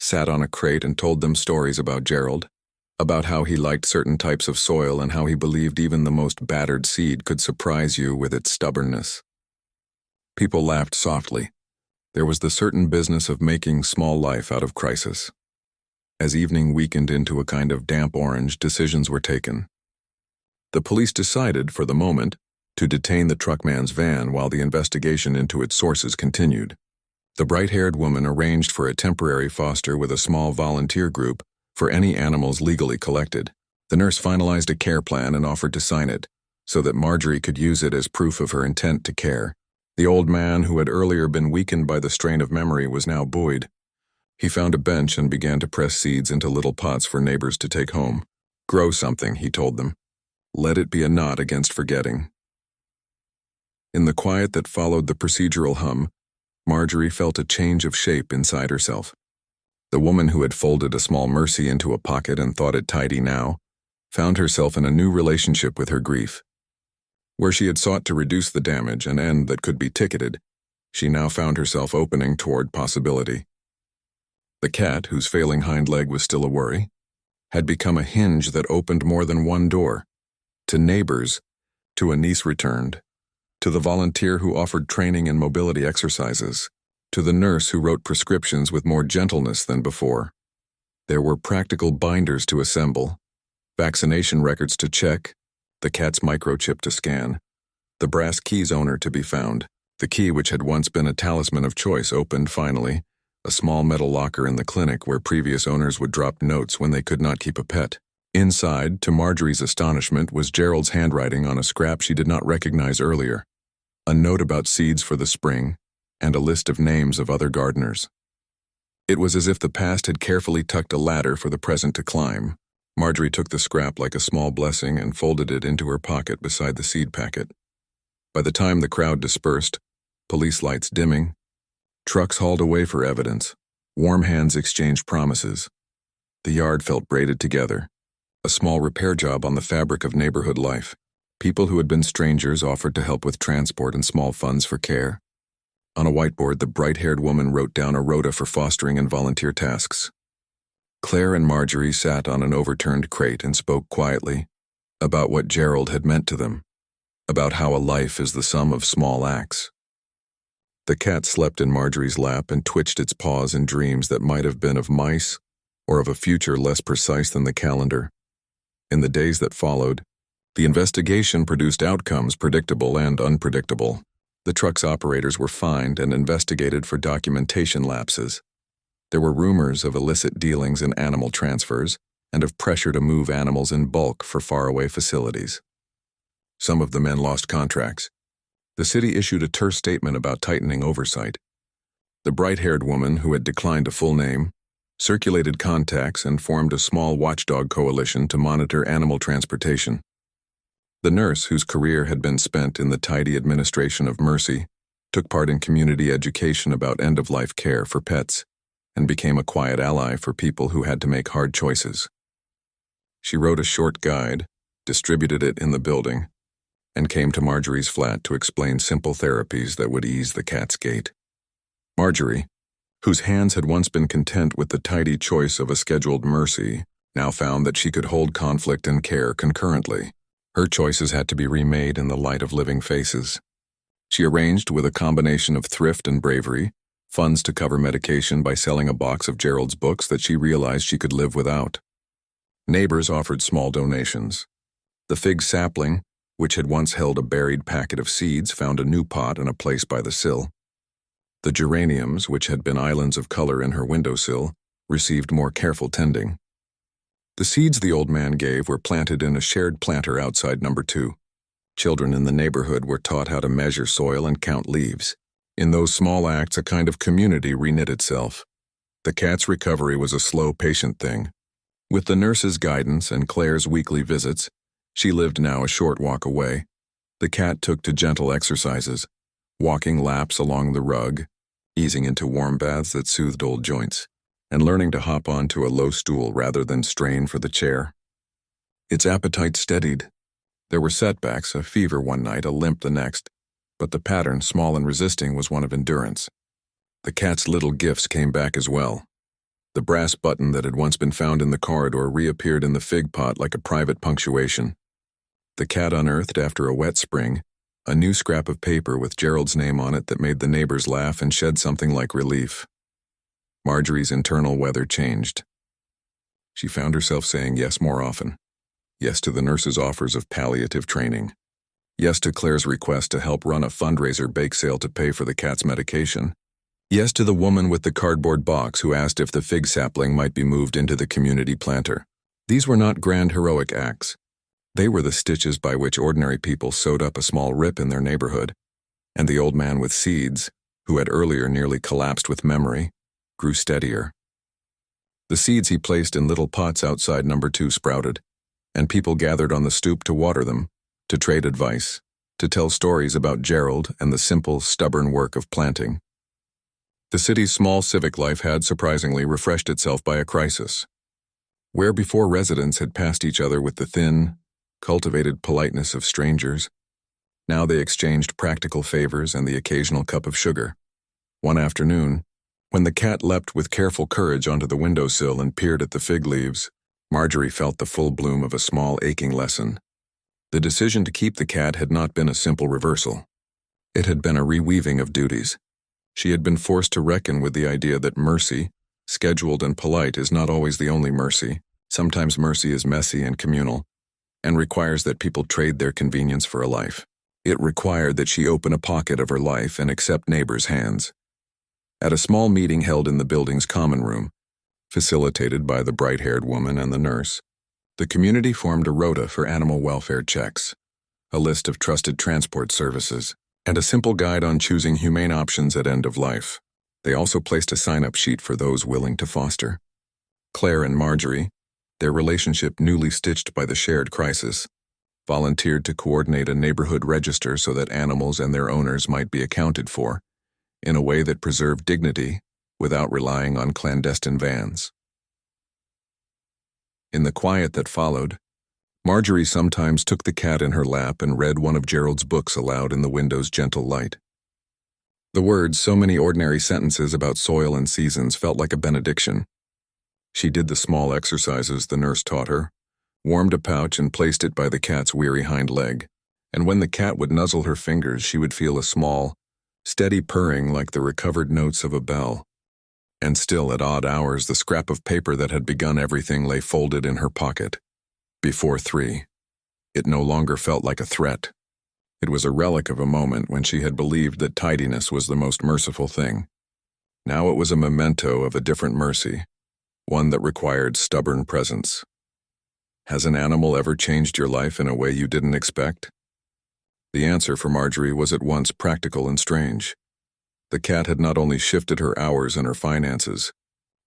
sat on a crate and told them stories about Gerald, about how he liked certain types of soil and how he believed even the most battered seed could surprise you with its stubbornness. People laughed softly. There was the certain business of making small life out of crisis. As evening weakened into a kind of damp orange, decisions were taken. The police decided, for the moment, to detain the truckman's van while the investigation into its sources continued. The bright-haired woman arranged for a temporary foster with a small volunteer group for any animals legally collected. The nurse finalized a care plan and offered to sign it, so that Marjorie could use it as proof of her intent to care. The old man, who had earlier been weakened by the strain of memory, was now buoyed. He found a bench and began to press seeds into little pots for neighbors to take home. "Grow something," he told them. "Let it be a knot against forgetting." In the quiet that followed the procedural hum, Marjorie felt a change of shape inside herself. The woman who had folded a small mercy into a pocket and thought it tidy now found herself in a new relationship with her grief. Where she had sought to reduce the damage, an end that could be ticketed, she now found herself opening toward possibility. The cat, whose failing hind leg was still a worry, had become a hinge that opened more than one door. To neighbors, to a niece returned, to the volunteer who offered training and mobility exercises, to the nurse who wrote prescriptions with more gentleness than before. There were practical binders to assemble, vaccination records to check, the cat's microchip to scan, the brass key's owner to be found. The key, which had once been a talisman of choice, opened finally a small metal locker in the clinic where previous owners would drop notes when they could not keep a pet. Inside, to Marjorie's astonishment, was Gerald's handwriting on a scrap she did not recognize earlier, a note about seeds for the spring, and a list of names of other gardeners. It was as if the past had carefully tucked a ladder for the present to climb. Marjorie took the scrap like a small blessing and folded it into her pocket beside the seed packet. By the time the crowd dispersed, police lights dimming, trucks hauled away for evidence, warm hands exchanged promises. The yard felt braided together, a small repair job on the fabric of neighborhood life. People who had been strangers offered to help with transport and small funds for care. On a whiteboard, the bright-haired woman wrote down a rota for fostering and volunteer tasks. Claire and Marjorie sat on an overturned crate and spoke quietly about what Gerald had meant to them, about how a life is the sum of small acts. The cat slept in Marjorie's lap and twitched its paws in dreams that might have been of mice or of a future less precise than the calendar. In the days that followed, the investigation produced outcomes predictable and unpredictable. The truck's operators were fined and investigated for documentation lapses. There were rumors of illicit dealings in animal transfers and of pressure to move animals in bulk for faraway facilities. Some of the men lost contracts. The city issued a terse statement about tightening oversight. The bright-haired woman, who had declined a full name, circulated contacts and formed a small watchdog coalition to monitor animal transportation. The nurse, whose career had been spent in the tidy administration of mercy, took part in community education about end-of-life care for pets and became a quiet ally for people who had to make hard choices. She wrote a short guide, distributed it in the building, and came to Marjorie's flat to explain simple therapies that would ease the cat's gait. Marjorie, whose hands had once been content with the tidy choice of a scheduled mercy, now found that she could hold conflict and care concurrently. Her choices had to be remade in the light of living faces. She arranged, with a combination of thrift and bravery, funds to cover medication by selling a box of Gerald's books that she realized she could live without. Neighbors offered small donations. The fig sapling, which had once held a buried packet of seeds, found a new pot and a place by the sill. The geraniums, which had been islands of color in her windowsill, received more careful tending. The seeds the old man gave were planted in a shared planter outside number 2. Children in the neighborhood were taught how to measure soil and count leaves. In those small acts, a kind of community reknit itself. The cat's recovery was a slow, patient thing. With the nurse's guidance and Claire's weekly visits, she lived now a short walk away. The cat took to gentle exercises, walking laps along the rug, easing into warm baths that soothed old joints, and learning to hop onto a low stool rather than strain for the chair. Its appetite steadied. There were setbacks, a fever one night, a limp the next, but the pattern, small and resisting, was one of endurance. The cat's little gifts came back as well. The brass button that had once been found in the corridor reappeared in the fig pot like a private punctuation. The cat unearthed, after a wet spring, a new scrap of paper with Gerald's name on it that made the neighbors laugh and shed something like relief. Marjorie's internal weather changed. She found herself saying yes more often. Yes to the nurse's offers of palliative training. Yes to Claire's request to help run a fundraiser bake sale to pay for the cat's medication. Yes to the woman with the cardboard box who asked if the fig sapling might be moved into the community planter. These were not grand heroic acts. They were the stitches by which ordinary people sewed up a small rip in their neighborhood, and the old man with seeds, who had earlier nearly collapsed with memory, grew steadier. The seeds he placed in little pots outside number 2 sprouted, and people gathered on the stoop to water them, to trade advice, to tell stories about Gerald and the simple, stubborn work of planting. The city's small civic life had, surprisingly, refreshed itself by a crisis. Where before residents had passed each other with the thin, cultivated politeness of strangers, now they exchanged practical favors and the occasional cup of sugar. One afternoon, when the cat leapt with careful courage onto the windowsill and peered at the fig leaves, Marjorie felt the full bloom of a small, aching lesson. The decision to keep the cat had not been a simple reversal. It had been a reweaving of duties. She had been forced to reckon with the idea that mercy, scheduled and polite, is not always the only mercy. Sometimes mercy is messy and communal, and requires that people trade their convenience for a life. It required that she open a pocket of her life and accept neighbors' hands. At a small meeting held in the building's common room, facilitated by the bright-haired woman and the nurse, the community formed a rota for animal welfare checks, a list of trusted transport services, and a simple guide on choosing humane options at end of life. They also placed a sign-up sheet for those willing to foster. Claire and Marjorie, their relationship newly stitched by the shared crisis, volunteered to coordinate a neighborhood register so that animals and their owners might be accounted for, in a way that preserved dignity without relying on clandestine vans. In the quiet that followed, Marjorie sometimes took the cat in her lap and read one of Gerald's books aloud in the window's gentle light. The words, so many ordinary sentences about soil and seasons, felt like a benediction. She did the small exercises the nurse taught her, warmed a pouch and placed it by the cat's weary hind leg, and when the cat would nuzzle her fingers, she would feel a small, steady purring like the recovered notes of a bell. And still, at odd hours, the scrap of paper that had begun everything lay folded in her pocket. Before 3. It no longer felt like a threat. It was a relic of a moment when she had believed that tidiness was the most merciful thing. Now it was a memento of a different mercy, one that required stubborn presence. Has an animal ever changed your life in a way you didn't expect? The answer for Marjorie was at once practical and strange. The cat had not only shifted her hours and her finances,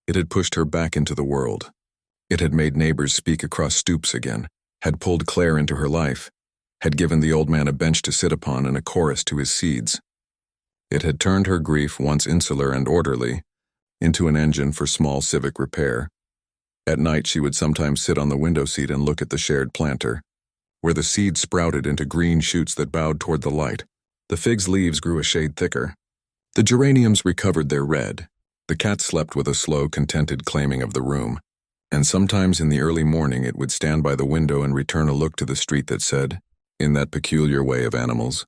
it had pushed her back into the world. It had made neighbors speak across stoops again, had pulled Claire into her life, had given the old man a bench to sit upon and a chorus to his seeds. It had turned her grief, once insular and orderly, into an engine for small civic repair. At night she would sometimes sit on the window seat and look at the shared planter, where the seeds sprouted into green shoots that bowed toward the light. The fig's leaves grew a shade thicker. The geraniums recovered their red. The cat slept with a slow, contented claiming of the room, and sometimes in the early morning it would stand by the window and return a look to the street that said, in that peculiar way of animals,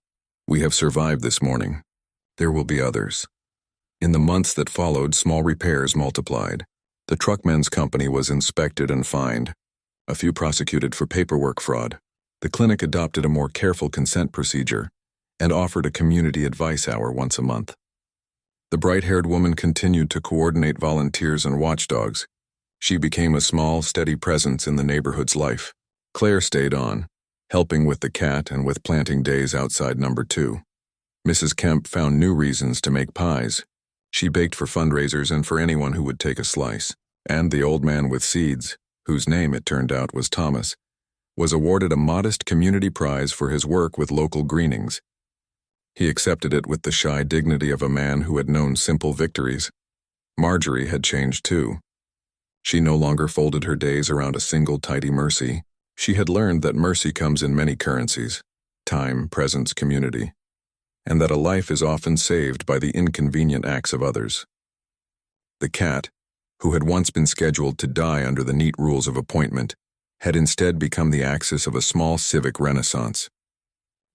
"We have survived this morning. There will be others." In the months that followed, small repairs multiplied. The truckmen's company was inspected and fined, a few prosecuted for paperwork fraud. The clinic adopted a more careful consent procedure and offered a community advice hour once a month. The bright-haired woman continued to coordinate volunteers and watchdogs. She became a small, steady presence in the neighborhood's life. Claire stayed on, helping with the cat and with planting days outside number 2. Mrs. Kemp found new reasons to make pies. She baked for fundraisers and for anyone who would take a slice. And the old man with seeds, whose name it turned out was Thomas, was awarded a modest community prize for his work with local greenings. He accepted it with the shy dignity of a man who had known simple victories. Marjorie had changed too. She no longer folded her days around a single tidy mercy. She had learned that mercy comes in many currencies: time, presence, community, and that a life is often saved by the inconvenient acts of others. The cat, who had once been scheduled to die under the neat rules of appointment, had instead become the axis of a small civic renaissance.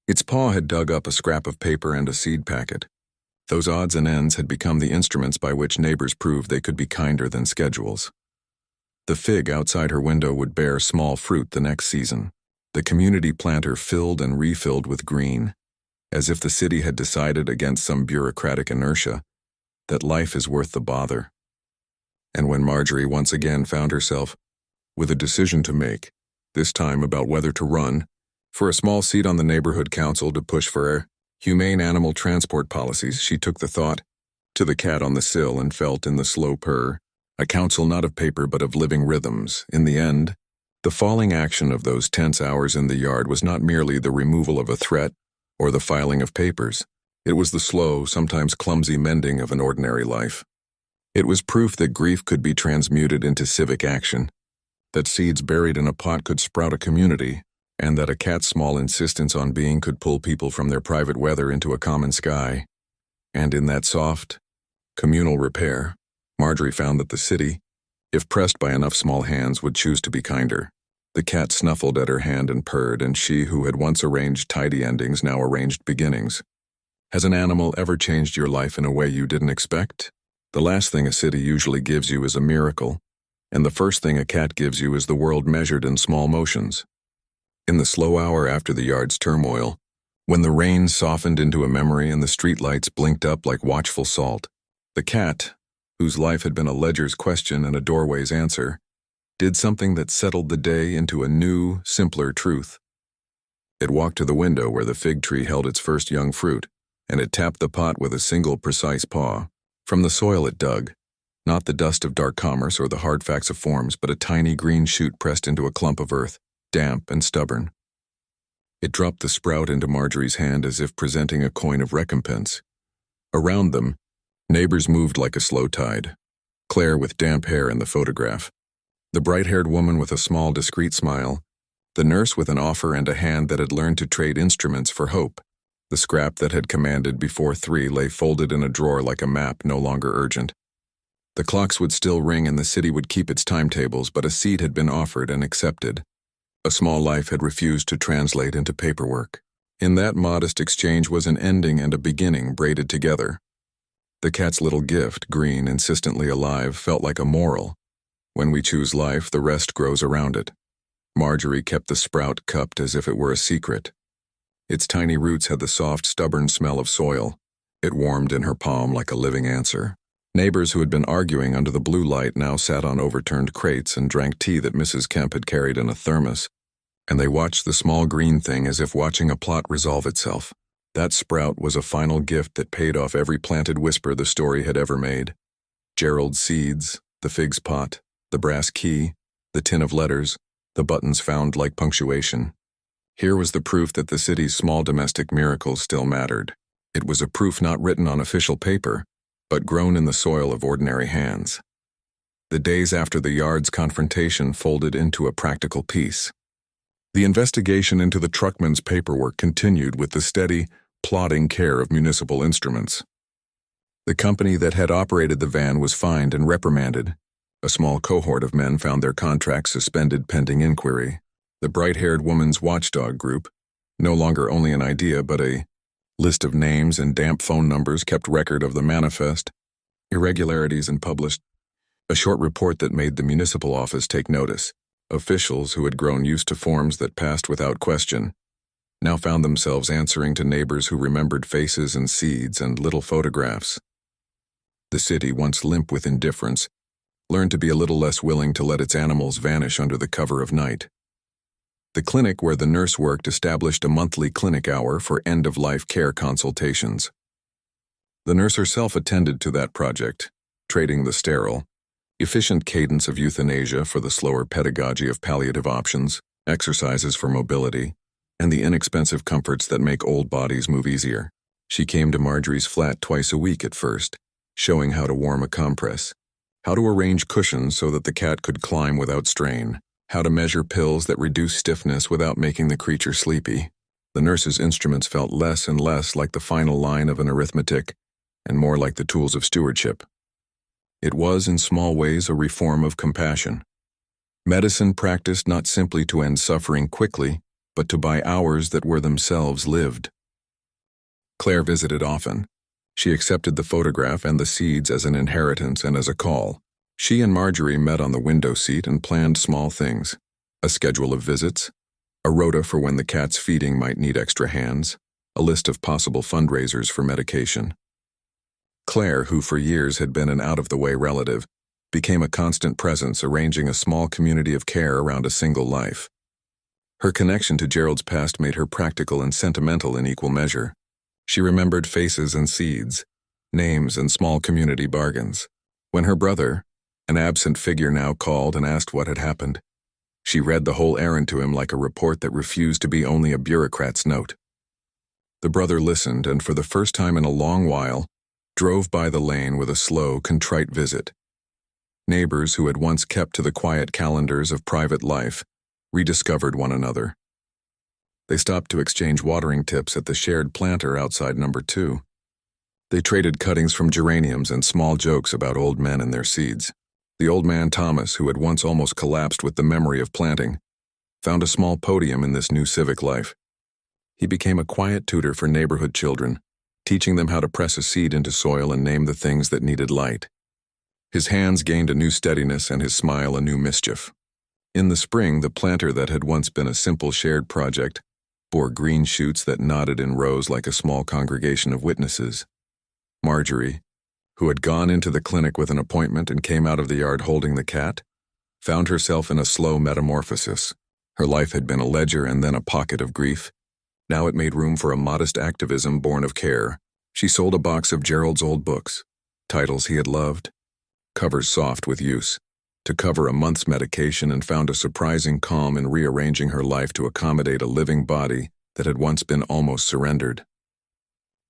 Its paw had dug up a scrap of paper and a seed packet. Those odds and ends had become the instruments by which neighbors proved they could be kinder than schedules. The fig outside her window would bear small fruit the next season. The community planter filled and refilled with green, as if the city had decided against some bureaucratic inertia that life is worth the bother. And when Marjorie once again found herself with a decision to make, this time about whether to run for a small seat on the neighborhood council to push for humane animal transport policies, she took the thought to the cat on the sill and felt in the slow purr, a council not of paper but of living rhythms. In the end, the falling action of those tense hours in the yard was not merely the removal of a threat or the filing of papers. It was the slow, sometimes clumsy mending of an ordinary life. It was proof that grief could be transmuted into civic action, that seeds buried in a pot could sprout a community, and that a cat's small insistence on being could pull people from their private weather into a common sky. And in that soft, communal repair, Marjorie found that the city, if pressed by enough small hands, would choose to be kinder. The cat snuffled at her hand and purred, and she who had once arranged tidy endings now arranged beginnings. Has an animal ever changed your life in a way you didn't expect? The last thing a city usually gives you is a miracle, and the first thing a cat gives you is the world measured in small motions. In the slow hour after the yard's turmoil, when the rain softened into a memory and the streetlights blinked up like watchful salt, the cat, whose life had been a ledger's question and a doorway's answer, did something that settled the day into a new, simpler truth. It walked to the window where the fig tree held its first young fruit, and it tapped the pot with a single precise paw. From the soil it dug, not the dust of dark commerce or the hard facts of forms, but a tiny green shoot pressed into a clump of earth, damp and stubborn. It dropped the sprout into Marjorie's hand as if presenting a coin of recompense. Around them, neighbors moved like a slow tide. Claire with damp hair in the photograph, the bright-haired woman with a small, discreet smile, the nurse with an offer and a hand that had learned to trade instruments for hope. The scrap that had commanded before 3 lay folded in a drawer like a map no longer urgent. The clocks would still ring and the city would keep its timetables, but a seat had been offered and accepted. A small life had refused to translate into paperwork. In that modest exchange was an ending and a beginning braided together. The cat's little gift, green, insistently alive, felt like a moral. When we choose life, the rest grows around it. Marjorie kept the sprout cupped as if it were a secret. Its tiny roots had the soft, stubborn smell of soil. It warmed in her palm like a living answer. Neighbors who had been arguing under the blue light now sat on overturned crates and drank tea that Mrs. Kemp had carried in a thermos, and they watched the small green thing as if watching a plot resolve itself. That sprout was a final gift that paid off every planted whisper the story had ever made. Gerald's seeds, the fig's pot, the brass key, the tin of letters, the buttons found like punctuation. Here was the proof that the city's small domestic miracles still mattered. It was a proof not written on official paper, but grown in the soil of ordinary hands. The days after the yard's confrontation folded into a practical peace. The investigation into the truckman's paperwork continued with the steady, plodding care of municipal instruments. The company that had operated the van was fined and reprimanded. A small cohort of men found their contracts suspended pending inquiry. The bright-haired woman's watchdog group, no longer only an idea but a list of names and damp phone numbers, kept record of the manifest, irregularities, and published a short report that made the municipal office take notice. Officials who had grown used to forms that passed without question now found themselves answering to neighbors who remembered faces and seeds and little photographs. The city, once limp with indifference, learned to be a little less willing to let its animals vanish under the cover of night. The clinic where the nurse worked established a monthly clinic hour for end-of-life care consultations. The nurse herself attended to that project, trading the sterile, efficient cadence of euthanasia for the slower pedagogy of palliative options, exercises for mobility, and the inexpensive comforts that make old bodies move easier. She came to Marjorie's flat twice a week at first, showing how to warm a compress, how to arrange cushions so that the cat could climb without strain, how to measure pills that reduce stiffness without making the creature sleepy. The nurse's instruments felt less and less like the final line of an arithmetic and more like the tools of stewardship. It was, in small ways, a reform of compassion. Medicine practiced not simply to end suffering quickly, but to buy hours that were themselves lived. Claire visited often. She accepted the photograph and the seeds as an inheritance and as a call. She and Marjorie met on the window seat and planned small things: a schedule of visits, a rota for when the cat's feeding might need extra hands, a list of possible fundraisers for medication. Claire, who for years had been an out-of-the-way relative, became a constant presence, arranging a small community of care around a single life. Her connection to Gerald's past made her practical and sentimental in equal measure. She remembered faces and seeds, names and small community bargains. When her brother, an absent figure now, called and asked what had happened, she read the whole errand to him like a report that refused to be only a bureaucrat's note. The brother listened and, for the first time in a long while, drove by the lane with a slow, contrite visit. Neighbors who had once kept to the quiet calendars of private life rediscovered one another. They stopped to exchange watering tips at the shared planter outside number 2. They traded cuttings from geraniums and small jokes about old men and their seeds. The old man Thomas, who had once almost collapsed with the memory of planting, found a small podium in this new civic life. He became a quiet tutor for neighborhood children, teaching them how to press a seed into soil and name the things that needed light. His hands gained a new steadiness and his smile a new mischief. In the spring, the planter that had once been a simple shared project bore green shoots that nodded in rows like a small congregation of witnesses. Marjorie, who had gone into the clinic with an appointment and came out of the yard holding the cat, found herself in a slow metamorphosis. Her life had been a ledger and then a pocket of grief. Now it made room for a modest activism born of care. She sold a box of Gerald's old books, titles he had loved, covers soft with use, to cover a month's medication, and found a surprising calm in rearranging her life to accommodate a living body that had once been almost surrendered.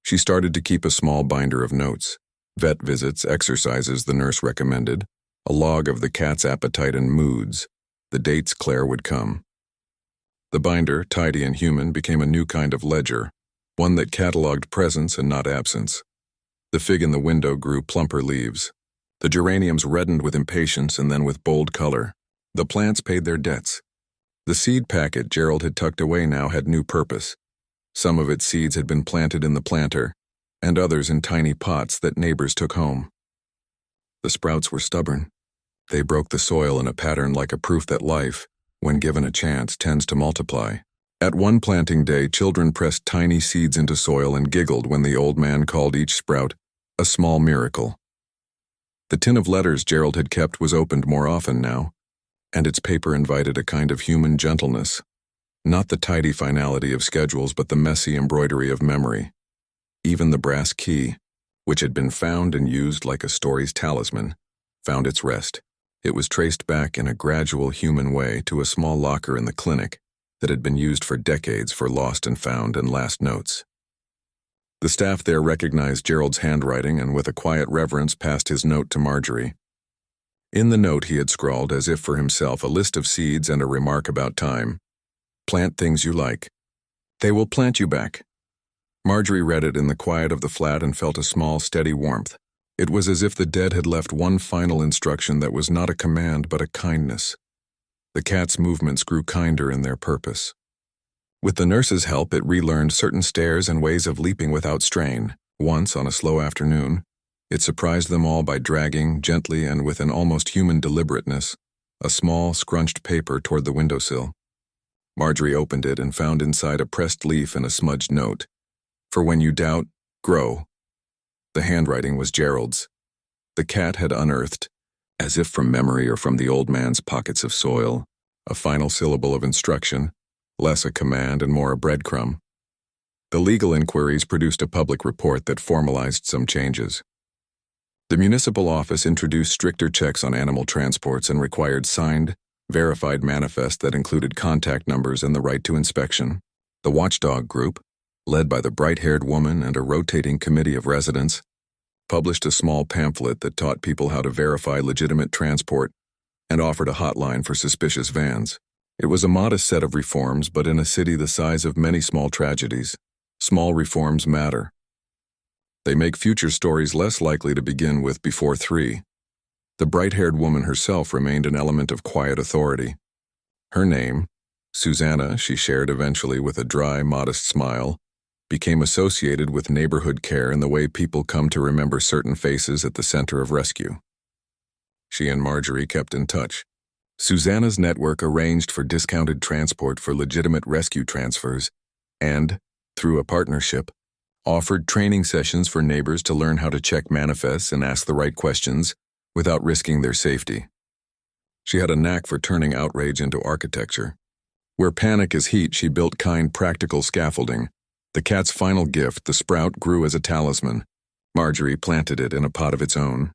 She started to keep a small binder of notes, vet visits, exercises the nurse recommended, a log of the cat's appetite and moods, the dates Claire would come. The binder, tidy and human, became a new kind of ledger, one that catalogued presence and not absence. The fig in the window grew plumper leaves. The geraniums reddened with impatience and then with bold color. The plants paid their debts. The seed packet Gerald had tucked away now had new purpose. Some of its seeds had been planted in the planter, and others in tiny pots that neighbors took home. The sprouts were stubborn. They broke the soil in a pattern like a proof that life, when given a chance, tends to multiply. At one planting day, children pressed tiny seeds into soil and giggled when the old man called each sprout a small miracle. The tin of letters Gerald had kept was opened more often now, and its paper invited a kind of human gentleness, not the tidy finality of schedules but the messy embroidery of memory. Even the brass key, which had been found and used like a story's talisman, found its rest. It was traced back in a gradual human way to a small locker in the clinic that had been used for decades for lost and found and last notes. The staff there recognized Gerald's handwriting and with a quiet reverence passed his note to Marjorie. In the note he had scrawled, as if for himself, a list of seeds and a remark about time. Plant things you like. They will plant you back. Marjorie read it in the quiet of the flat and felt a small, steady warmth. It was as if the dead had left one final instruction that was not a command but a kindness. The cat's movements grew kinder in their purpose. With the nurse's help, it relearned certain stairs and ways of leaping without strain. Once, on a slow afternoon, it surprised them all by dragging, gently and with an almost human deliberateness, a small, scrunched paper toward the windowsill. Marjorie opened it and found inside a pressed leaf and a smudged note. "For when you doubt, grow." The handwriting was Gerald's. The cat had unearthed, as if from memory or from the old man's pockets of soil, a final syllable of instruction, less a command and more a breadcrumb. The legal inquiries produced a public report that formalized some changes. The municipal office introduced stricter checks on animal transports and required signed, verified manifest that included contact numbers and the right to inspection. The watchdog group, led by the bright-haired woman and a rotating committee of residents, published a small pamphlet that taught people how to verify legitimate transport and offered a hotline for suspicious vans. It was a modest set of reforms, but in a city the size of many small tragedies, small reforms matter. They make future stories less likely to begin with before 3. The bright-haired woman herself remained an element of quiet authority. Her name, Susanna, she shared eventually with a dry, modest smile, became associated with neighborhood care in the way people come to remember certain faces at the center of rescue. She and Marjorie kept in touch. Susanna's network arranged for discounted transport for legitimate rescue transfers and, through a partnership, offered training sessions for neighbors to learn how to check manifests and ask the right questions without risking their safety. She had a knack for turning outrage into architecture. Where panic is heat, she built kind, practical scaffolding. The cat's final gift, the sprout, grew as a talisman. Marjorie planted it in a pot of its own,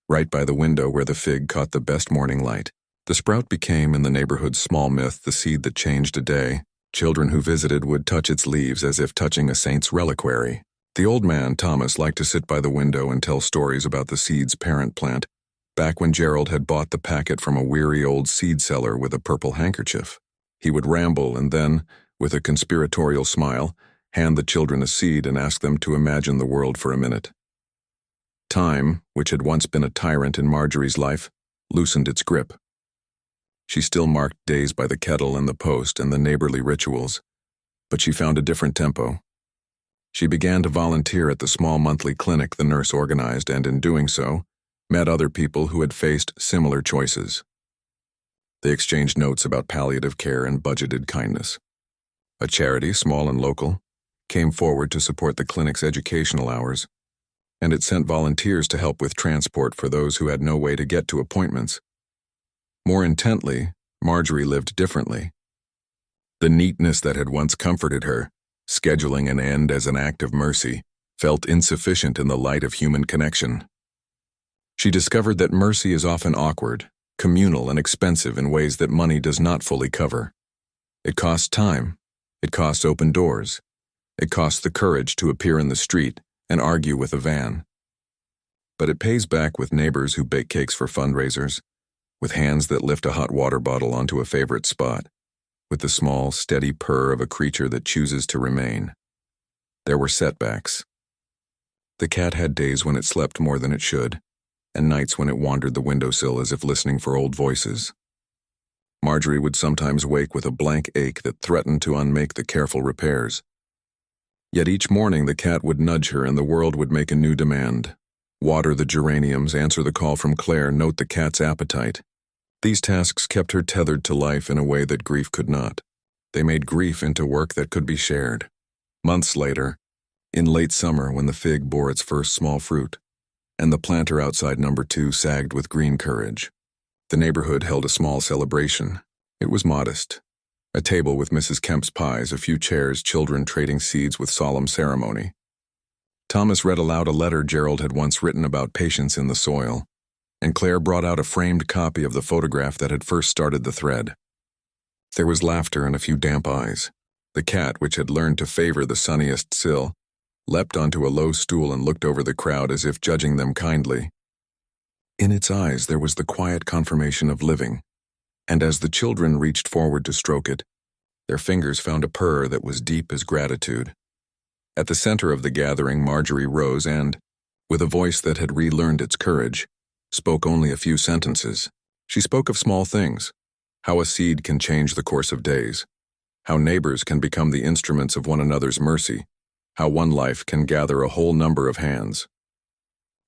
right by the window where the fig caught the best morning light. The sprout became, in the neighborhood's small myth, the seed that changed a day. Children who visited would touch its leaves as if touching a saint's reliquary. The old man, Thomas, liked to sit by the window and tell stories about the seed's parent plant, back when Gerald had bought the packet from a weary old seed seller with a purple handkerchief. He would ramble and then, with a conspiratorial smile, hand the children a seed and ask them to imagine the world for a minute. Time, which had once been a tyrant in Marjorie's life, loosened its grip. She still marked days by the kettle and the post and the neighborly rituals, but she found a different tempo. She began to volunteer at the small monthly clinic the nurse organized and, in doing so, met other people who had faced similar choices. They exchanged notes about palliative care and budgeted kindness. A charity, small and local, came forward to support the clinic's educational hours, and it sent volunteers to help with transport for those who had no way to get to appointments. More intently, Marjorie lived differently. The neatness that had once comforted her, scheduling an end as an act of mercy, felt insufficient in the light of human connection. She discovered that mercy is often awkward, communal, and expensive in ways that money does not fully cover. It costs time. It costs open doors. It costs the courage to appear in the street and argue with a van. But it pays back with neighbors who bake cakes for fundraisers, with hands that lift a hot water bottle onto a favorite spot, with the small, steady purr of a creature that chooses to remain. There were setbacks. The cat had days when it slept more than it should, and nights when it wandered the windowsill as if listening for old voices. Marjorie would sometimes wake with a blank ache that threatened to unmake the careful repairs. Yet each morning the cat would nudge her and the world would make a new demand. Water the geraniums, answer the call from Claire, note the cat's appetite. These tasks kept her tethered to life in a way that grief could not. They made grief into work that could be shared. Months later, in late summer when the fig bore its first small fruit, and the planter outside number 2 sagged with green courage, the neighborhood held a small celebration. It was modest. A table with Mrs. Kemp's pies, a few chairs, children trading seeds with solemn ceremony. Thomas read aloud a letter Gerald had once written about patience in the soil, and Claire brought out a framed copy of the photograph that had first started the thread. There was laughter and a few damp eyes. The cat, which had learned to favor the sunniest sill, leapt onto a low stool and looked over the crowd as if judging them kindly. In its eyes there was the quiet confirmation of living, and as the children reached forward to stroke it, their fingers found a purr that was deep as gratitude. At the center of the gathering, Marjorie rose and, With a voice that had relearned its courage, spoke only a few sentences. She spoke of small things, how a seed can change the course of days, how neighbors can become the instruments of one another's mercy, how one life can gather a whole number of hands.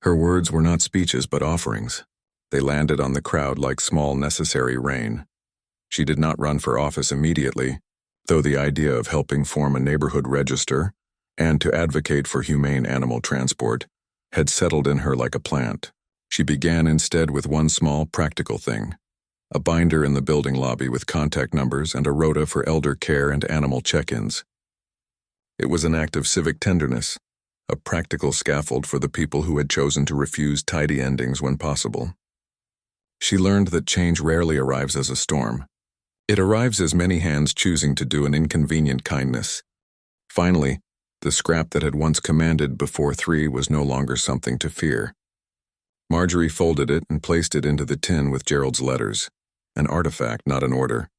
Her words were not speeches but offerings. They landed on the crowd like small necessary rain. She did not run for office immediately, though the idea of helping form a neighborhood register and to advocate for humane animal transport had settled in her like a plant. She began instead with one small practical thing, a binder in the building lobby with contact numbers and a rota for elder care and animal check-ins. It was an act of civic tenderness, a practical scaffold for the people who had chosen to refuse tidy endings when possible. She learned that change rarely arrives as a storm. It arrives as many hands choosing to do an inconvenient kindness. Finally, the scrap that had once commanded before 3 was no longer something to fear. Marjorie folded it and placed it into the tin with Gerald's letters, an artifact, not an order.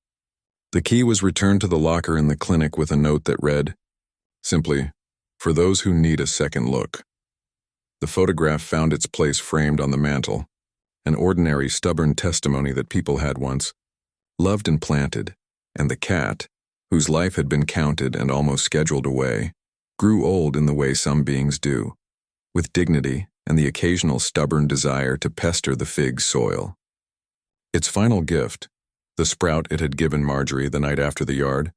The key was returned to the locker in the clinic with a note that read, simply, "For those who need a second look." The photograph found its place framed on the mantel, an ordinary, stubborn testimony that people had once loved and planted, and the cat, whose life had been counted and almost scheduled away, grew old in the way some beings do, with dignity and the occasional stubborn desire to pester the fig soil. Its final gift, the sprout it had given Marjorie the night after the yard,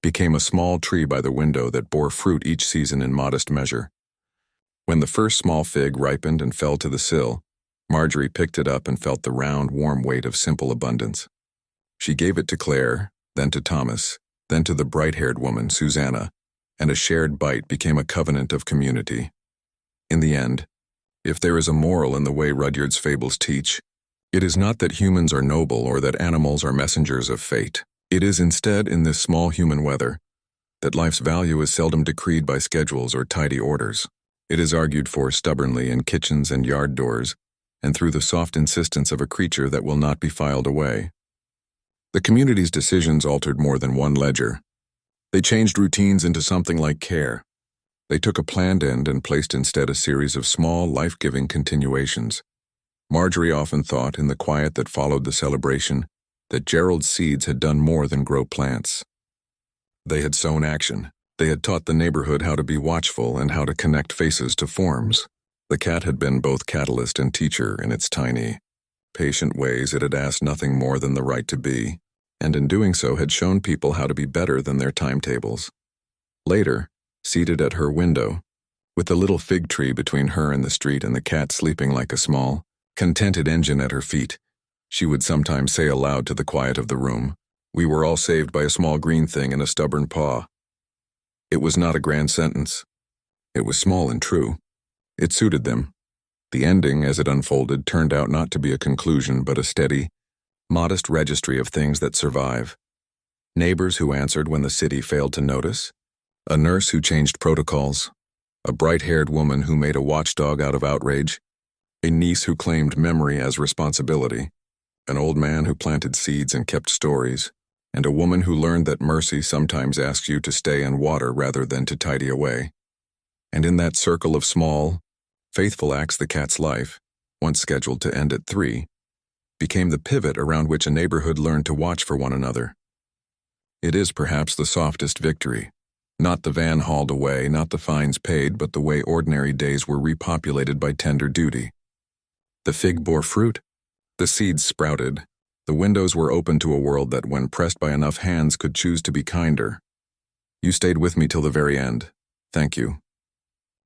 became a small tree by the window that bore fruit each season in modest measure. When the first small fig ripened and fell to the sill, Marjorie picked it up and felt the round, warm weight of simple abundance. She gave it to Claire, then to Thomas, then to the bright-haired woman, Susanna, and a shared bite became a covenant of community. In the end, if there is a moral in the way Rudyard's fables teach, it is not that humans are noble or that animals are messengers of fate. It is instead in this small human weather that life's value is seldom decreed by schedules or tidy orders. It is argued for stubbornly in kitchens and yard doors, and through the soft insistence of a creature that will not be filed away. The community's decisions altered more than one ledger. They changed routines into something like care. They took a planned end and placed instead a series of small, life-giving continuations. Marjorie often thought, in the quiet that followed the celebration, that Gerald's seeds had done more than grow plants. They had sown action. They had taught the neighborhood how to be watchful and how to connect faces to forms. The cat had been both catalyst and teacher in its tiny, patient ways. It had asked nothing more than the right to be, and in doing so had shown people how to be better than their timetables. Later, seated at her window, with the little fig tree between her and the street and the cat sleeping like a small, contented engine at her feet, she would sometimes say aloud to the quiet of the room, "We were all saved by a small green thing and a stubborn paw." It was not a grand sentence. It was small and true. It suited them. The ending, as it unfolded, turned out not to be a conclusion but a steady, modest registry of things that survive. Neighbors who answered when the city failed to notice, a nurse who changed protocols, a bright-haired woman who made a watchdog out of outrage, a niece who claimed memory as responsibility, an old man who planted seeds and kept stories, and a woman who learned that mercy sometimes asks you to stay and water rather than to tidy away. And in that circle of small, faithful acts, the cat's life, once scheduled to end at 3, became the pivot around which a neighborhood learned to watch for one another. It is perhaps the softest victory. Not the van hauled away, not the fines paid, but the way ordinary days were repopulated by tender duty. The fig bore fruit. The seeds sprouted. The windows were open to a world that, when pressed by enough hands, could choose to be kinder. You stayed with me till the very end. Thank you.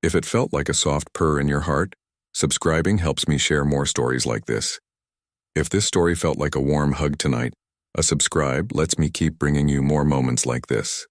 If it felt like a soft purr in your heart, subscribing helps me share more stories like this. If this story felt like a warm hug tonight, a subscribe lets me keep bringing you more moments like this.